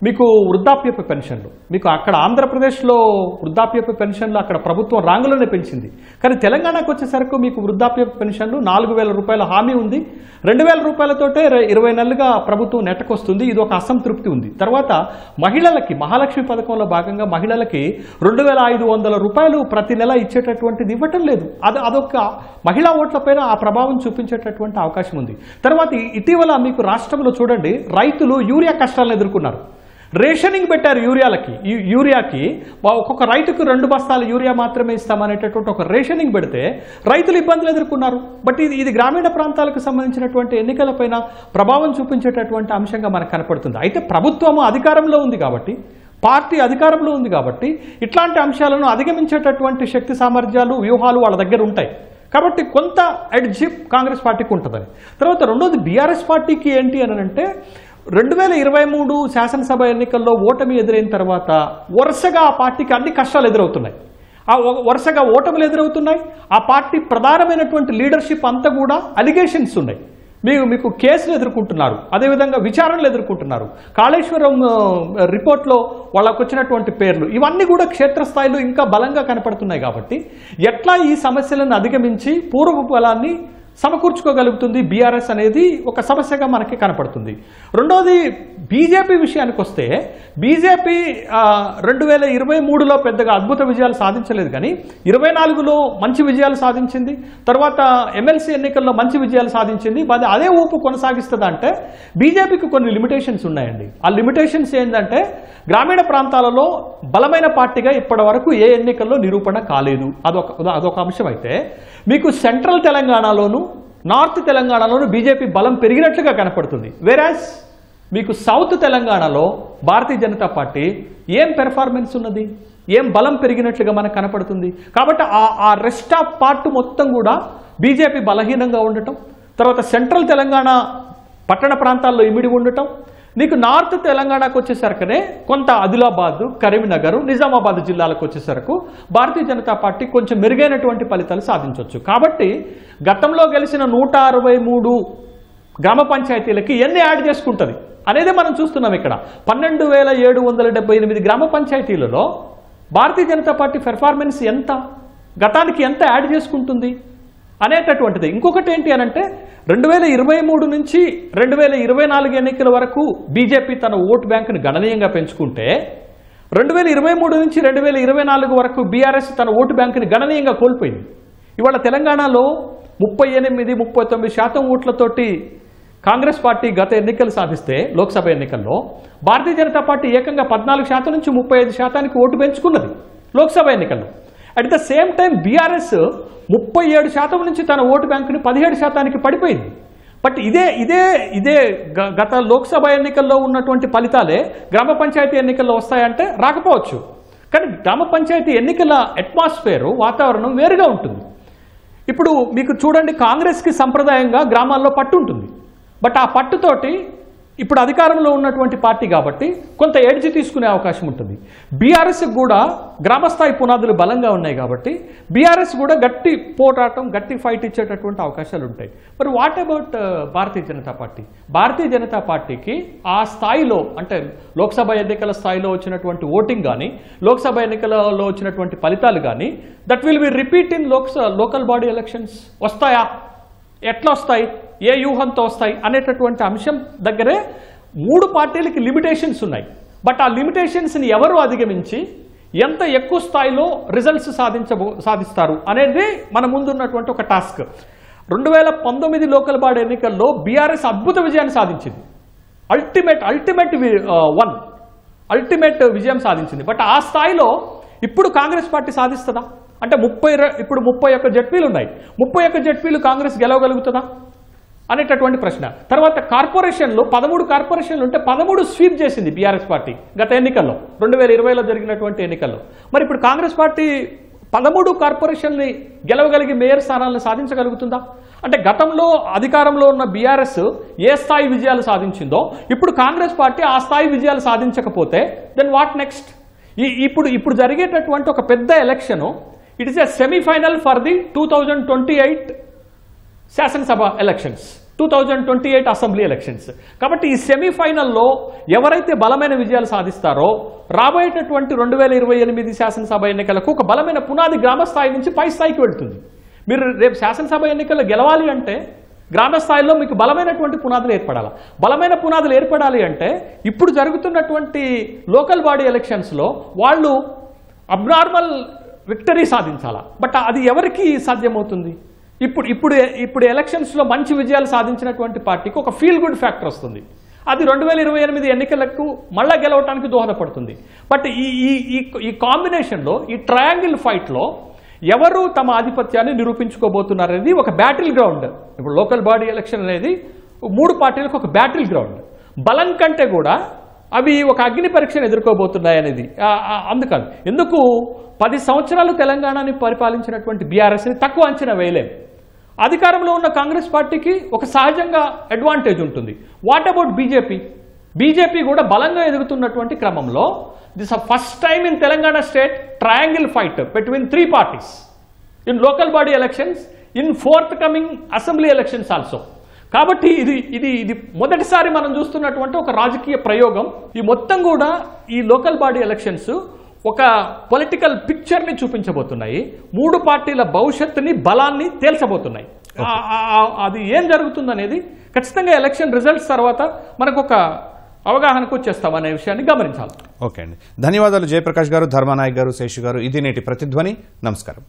మీకు వృద్ధాప్యపు పెన్షన్లు, మీకు అక్కడ ఆంధ్రప్రదేశ్లో వృద్ధాప్యపు పెన్షన్లు అక్కడ ప్రభుత్వం రాంగులోనే పెంచింది. కానీ తెలంగాణకు వచ్చేసరికి మీకు వృద్ధాప్యపు పెన్షన్లు 4,000 రూపాయల హామీ ఉంది, 2,000 రూపాయలతోటే 20 నెలలుగా ప్రభుత్వం నెట్టకొస్తుంది. ఇది ఒక అసంతృప్తి ఉంది. తర్వాత మహిళలకి మహాలక్ష్మి పథకంలో భాగంగా మహిళలకి 2,500 రూపాయలు ప్రతి నెల ఇచ్చేటటువంటిది ఇవ్వటం లేదు. అదొక మహిళా ఓట్లపైన ఆ ప్రభావం చూపించేటటువంటి అవకాశం ఉంది. తర్వాత ఇటీవల మీకు రాష్ట్రంలో చూడండి, రైతులు యూరియా కష్టాలను ఎదుర్కొన్నారు. రేషనింగ్ పెట్టారు యూరియాకి ఒక్కొక్క రైతుకు 2 బస్తాలు యూరియా మాత్రమే ఇస్తామనేటటువంటి ఒక రేషనింగ్ పెడితే రైతులు ఇబ్బందులు ఎదుర్కొన్నారు. బట్ ఇది గ్రామీణ ప్రాంతాలకు సంబంధించినటువంటి ఎన్నికలపైన ప్రభావం చూపించేటటువంటి అంశంగా మనకు కనపడుతుంది. అయితే ప్రభుత్వము అధికారంలో ఉంది కాబట్టి, పార్టీ అధికారంలో ఉంది కాబట్టి ఇట్లాంటి అంశాలను అధిగమించేటటువంటి శక్తి సామర్థ్యాలు వ్యూహాలు వాళ్ళ దగ్గర ఉంటాయి. కాబట్టి కొంత ఎడ్జ్ కాంగ్రెస్ పార్టీకి ఉంటుందని. తర్వాత రెండోది బీఆర్ఎస్ పార్టీకి ఏంటి అని అంటే 2023 శాసనసభ ఎన్నికల్లో ఓటమి ఎదురైన తర్వాత వరుసగా ఆ పార్టీకి అన్ని కష్టాలు ఎదురవుతున్నాయి. వరుసగా ఓటములు ఎదురవుతున్నాయి. ఆ పార్టీ ప్రధానమైనటువంటి లీడర్షిప్ అంతా కూడా అలిగేషన్స్ ఉన్నాయి. మీకు కేసులు ఎదుర్కొంటున్నారు, అదేవిధంగా విచారణలు ఎదుర్కొంటున్నారు. కాళేశ్వరం రిపోర్ట్లో వాళ్ళకు వచ్చినటువంటి పేర్లు ఇవన్నీ కూడా క్షేత్రస్థాయిలో ఇంకా బలంగా కనపడుతున్నాయి. కాబట్టి ఎట్లా ఈ సమస్యలను అధిగమించి పూర్వ బలాన్ని సమకూర్చుకోగలుగుతుంది బీఆర్ఎస్ అనేది ఒక సమస్యగా మనకి కనపడుతుంది. రెండోది బీజేపీ విషయానికి వస్తే, బీజేపీ 2023లో పెద్దగా అద్భుత విజయాలు సాధించలేదు, కానీ 24లో మంచి విజయాలు సాధించింది. తర్వాత ఎమ్మెల్సీ ఎన్నికల్లో మంచి విజయాలు సాధించింది. అదే ఊపు కొనసాగిస్తుంది అంటే బీజేపీకి కొన్ని లిమిటేషన్స్ ఉన్నాయండి. ఆ లిమిటేషన్స్ ఏంటంటే గ్రామీణ ప్రాంతాలలో బలమైన పార్టీగా ఇప్పటి వరకు ఏ ఎన్నికల్లో నిరూపణ కాలేదు. అదొక అంశం. అయితే మీకు సెంట్రల్ తెలంగాణలోను నార్త్ తెలంగాణలోనూ బీజేపీ బలం పెరిగినట్లుగా కనపడుతుంది. వేరాజ్ మీకు సౌత్ తెలంగాణలో భారతీయ జనతా పార్టీ ఏం పెర్ఫార్మెన్స్ ఉన్నది, ఏం బలం పెరిగినట్లుగా మనకు కనపడుతుంది. కాబట్టి ఆ రెస్ట్ ఆఫ్ పార్ట్ మొత్తం కూడా బీజేపీ బలహీనంగా ఉండటం, తర్వాత సెంట్రల్ తెలంగాణ పట్టణ ప్రాంతాల్లో ఇమిడి ఉండటం, నీకు నార్త్ తెలంగాణకు వచ్చేసరికనే కొంత ఆదిలాబాద్, కరీంనగర్, నిజామాబాద్ జిల్లాలకు వచ్చేసరకు భారతీయ జనతా పార్టీ కొంచెం మెరుగైనటువంటి ఫలితాలు సాధించవచ్చు. కాబట్టి గతంలో గెలిచిన 163 గ్రామ పంచాయతీలకి ఎన్ని యాడ్ చేసుకుంటుంది అనేది మనం చూస్తున్నాం. ఇక్కడ 12,778 గ్రామ పంచాయతీలలో భారతీయ జనతా పార్టీ పెర్ఫార్మెన్స్ ఎంత, గతానికి ఎంత యాడ్ చేసుకుంటుంది అనేటటువంటిది. ఇంకొకటి ఏంటి అనంటే 2023 నుంచి 2024 ఎన్నికల వరకు బీజేపీ తన ఓటు బ్యాంకును గణనీయంగా పెంచుకుంటే 2023 నుంచి 2024 వరకు బీఆర్ఎస్ తన ఓటు బ్యాంకుని గణనీయంగా కోల్పోయింది. ఇవాళ తెలంగాణలో 38-39% ఓట్లతోటి కాంగ్రెస్ పార్టీ గత ఎన్నికలు సాధిస్తే లోక్సభ ఎన్నికల్లో భారతీయ జనతా పార్టీ ఏకంగా 14% నుంచి 35% ఓటు పెంచుకున్నది లోక్సభ ఎన్నికల్లో. At the same time BRS 37% నుంచి తన ఓటు బ్యాంకుని 17% పడిపోయింది. బట్ ఇదే గత లోక్సభ ఎన్నికల్లో ఉన్నటువంటి ఫలితాలే గ్రామ పంచాయతీ ఎన్నికల్లో వస్తాయంటే రాకపోవచ్చు. కానీ గ్రామ పంచాయతీ ఎన్నికల అట్మాస్ఫియర్, వాతావరణం వేరుగా ఉంటుంది. ఇప్పుడు మీకు చూడండి, కాంగ్రెస్కి సంప్రదాయంగా గ్రామాల్లో పట్టు ఉంటుంది. బట్ ఆ పట్టుతోటి ఇప్పుడు అధికారంలో ఉన్నటువంటి పార్టీ కాబట్టి కొంత ఎడ్జ్ తీసుకునే అవకాశం ఉంటుంది. బీఆర్ఎస్ కూడా గ్రామస్థాయి పునాదులు బలంగా ఉన్నాయి కాబట్టి బీఆర్ఎస్ కూడా గట్టి పోరాటం, గట్టి ఫైట్ ఇచ్చేటటువంటి అవకాశాలు ఉంటాయి. మరి what about Bharatiya Janata party? Bharatiya Janata పార్టీకి ఆ స్థాయిలో, అంటే లోక్సభ ఎన్నికల స్థాయిలో వచ్చినటువంటి ఓటింగ్ కానీ, లోక్సభ ఎన్నికలలో వచ్చినటువంటి ఫలితాలు కానీ that will be repeat in local body elections వస్తాయా, ఎట్లా వస్తాయి, ఏ వ్యూహంతో వస్తాయి అనేటటువంటి అంశం దగ్గరే 3 పార్టీలకి లిమిటేషన్స్ ఉన్నాయి. బట్ ఆ లిమిటేషన్స్ని ఎవరు అధిగమించి ఎంత ఎక్కువ స్థాయిలో రిజల్ట్స్ సాధిస్తారు అనేది మన ముందున్నటువంటి ఒక టాస్క్. 2019 లోకల్ బాడీ ఎన్నికల్లో బీఆర్ఎస్ అద్భుత విజయాన్ని సాధించింది. అల్టిమేట్ విజయం సాధించింది. బట్ ఆ స్థాయిలో ఇప్పుడు కాంగ్రెస్ పార్టీ సాధిస్తుందా అంటే 31 జడ్పీలు ఉన్నాయి. 31 జడ్పీలు కాంగ్రెస్ గెలవగలుగుతుందా అనేటటువంటి ప్రశ్న. తర్వాత కార్పొరేషన్లు 13 కార్పొరేషన్లు ఉంటే 13 స్వీప్ చేసింది బీఆర్ఎస్ పార్టీ గత ఎన్నికల్లో, 2020లో జరిగినటువంటి ఎన్నికల్లో. మరి ఇప్పుడు కాంగ్రెస్ పార్టీ 13 కార్పొరేషన్ని గెలవగలిగి మేయర్ స్థానాలను సాధించగలుగుతుందా? అంటే గతంలో అధికారంలో ఉన్న బీఆర్ఎస్ ఏ స్థాయి విజయాలు సాధించిందో ఇప్పుడు కాంగ్రెస్ పార్టీ ఆ స్థాయి విజయాలు సాధించకపోతే దెన్ వాట్ నెక్స్ట్? ఇప్పుడు జరిగేటటువంటి ఒక పెద్ద election, it is a semi-final for the 2028 శాసనసభ ఎలక్షన్స్, 2028 అసెంబ్లీ ఎలక్షన్స్. కాబట్టి ఈ సెమీఫైనల్లో ఎవరైతే బలమైన విజయాలు సాధిస్తారో రాబోయేటటువంటి 2028 శాసనసభ ఎన్నికలకు ఒక బలమైన పునాది గ్రామ స్థాయి నుంచి పై స్థాయికి వెళ్తుంది. మీరు రేపు శాసనసభ ఎన్నికల్లో గెలవాలి అంటే గ్రామ స్థాయిలో మీకు బలమైనటువంటి పునాదులు ఏర్పడాలి. బలమైన పునాదులు ఏర్పడాలి అంటే ఇప్పుడు జరుగుతున్నటువంటి లోకల్ బాడీ ఎలక్షన్స్లో వాళ్ళు అబ్నార్మల్ విక్టరీ సాధించాలా. బట్ అది ఎవరికి సాధ్యమవుతుంది? ఇప్పుడు ఎలక్షన్స్లో మంచి విజయాలు సాధించినటువంటి పార్టీకి ఒక ఫీల్ గుడ్ ఫ్యాక్టర్ వస్తుంది. అది 2028 ఎన్నికలకు మళ్ళా గెలవటానికి దోహదపడుతుంది. బట్ ఈ కాంబినేషన్లో, ఈ ట్రయాంగిల్ ఫైట్లో ఎవరు తమ ఆధిపత్యాన్ని నిరూపించుకోబోతున్నారనేది ఒక బ్యాటిల్ గ్రౌండ్. ఇప్పుడు లోకల్ బాడీ ఎలక్షన్ అనేది 3 పార్టీలకు ఒక బ్యాటిల్ గ్రౌండ్. బలం కంటే కూడా అవి ఒక అగ్ని పరీక్షను ఎదుర్కోబోతున్నాయి అనేది అందుకని. ఎందుకు 10 సంవత్సరాలు తెలంగాణని పరిపాలించినటువంటి బీఆర్ఎస్ని తక్కువ అంచనా వేయలేం. అధికారంలో ఉన్న కాంగ్రెస్ పార్టీకి ఒక సహజంగా అడ్వాంటేజ్ ఉంటుంది. వాట్ అబౌట్ బీజేపీ కూడా బలంగా ఎదుగుతున్నటువంటి క్రమంలో this first time in Telangana state triangle fight between 3 parties in local body elections, in fourth coming assembly elections also. కాబట్టి ఇది మొదటిసారి మనం చూస్తున్నటువంటి ఒక రాజకీయ ప్రయోగం. ఈ మొత్తం కూడా ఈ లోకల్ బాడీ ఎలక్షన్స్ ఒక పొలిటికల్ పిక్చర్ని చూపించబోతున్నాయి. 3 పార్టీల భవిష్యత్తుని, బలాన్ని తేల్చబోతున్నాయి. అది ఏం జరుగుతుందనేది ఖచ్చితంగా ఎలక్షన్ రిజల్ట్స్ తర్వాత మనకు ఒక అవగాహనకు వచ్చేస్తామనే విషయాన్ని గమనించాలి. ఓకే అండి, ధన్యవాదాలు జయప్రకాష్ గారు, ధర్మానాయక్ గారు, శేషు గారు. ఇది నేటి ప్రతిధ్వని. నమస్కారం.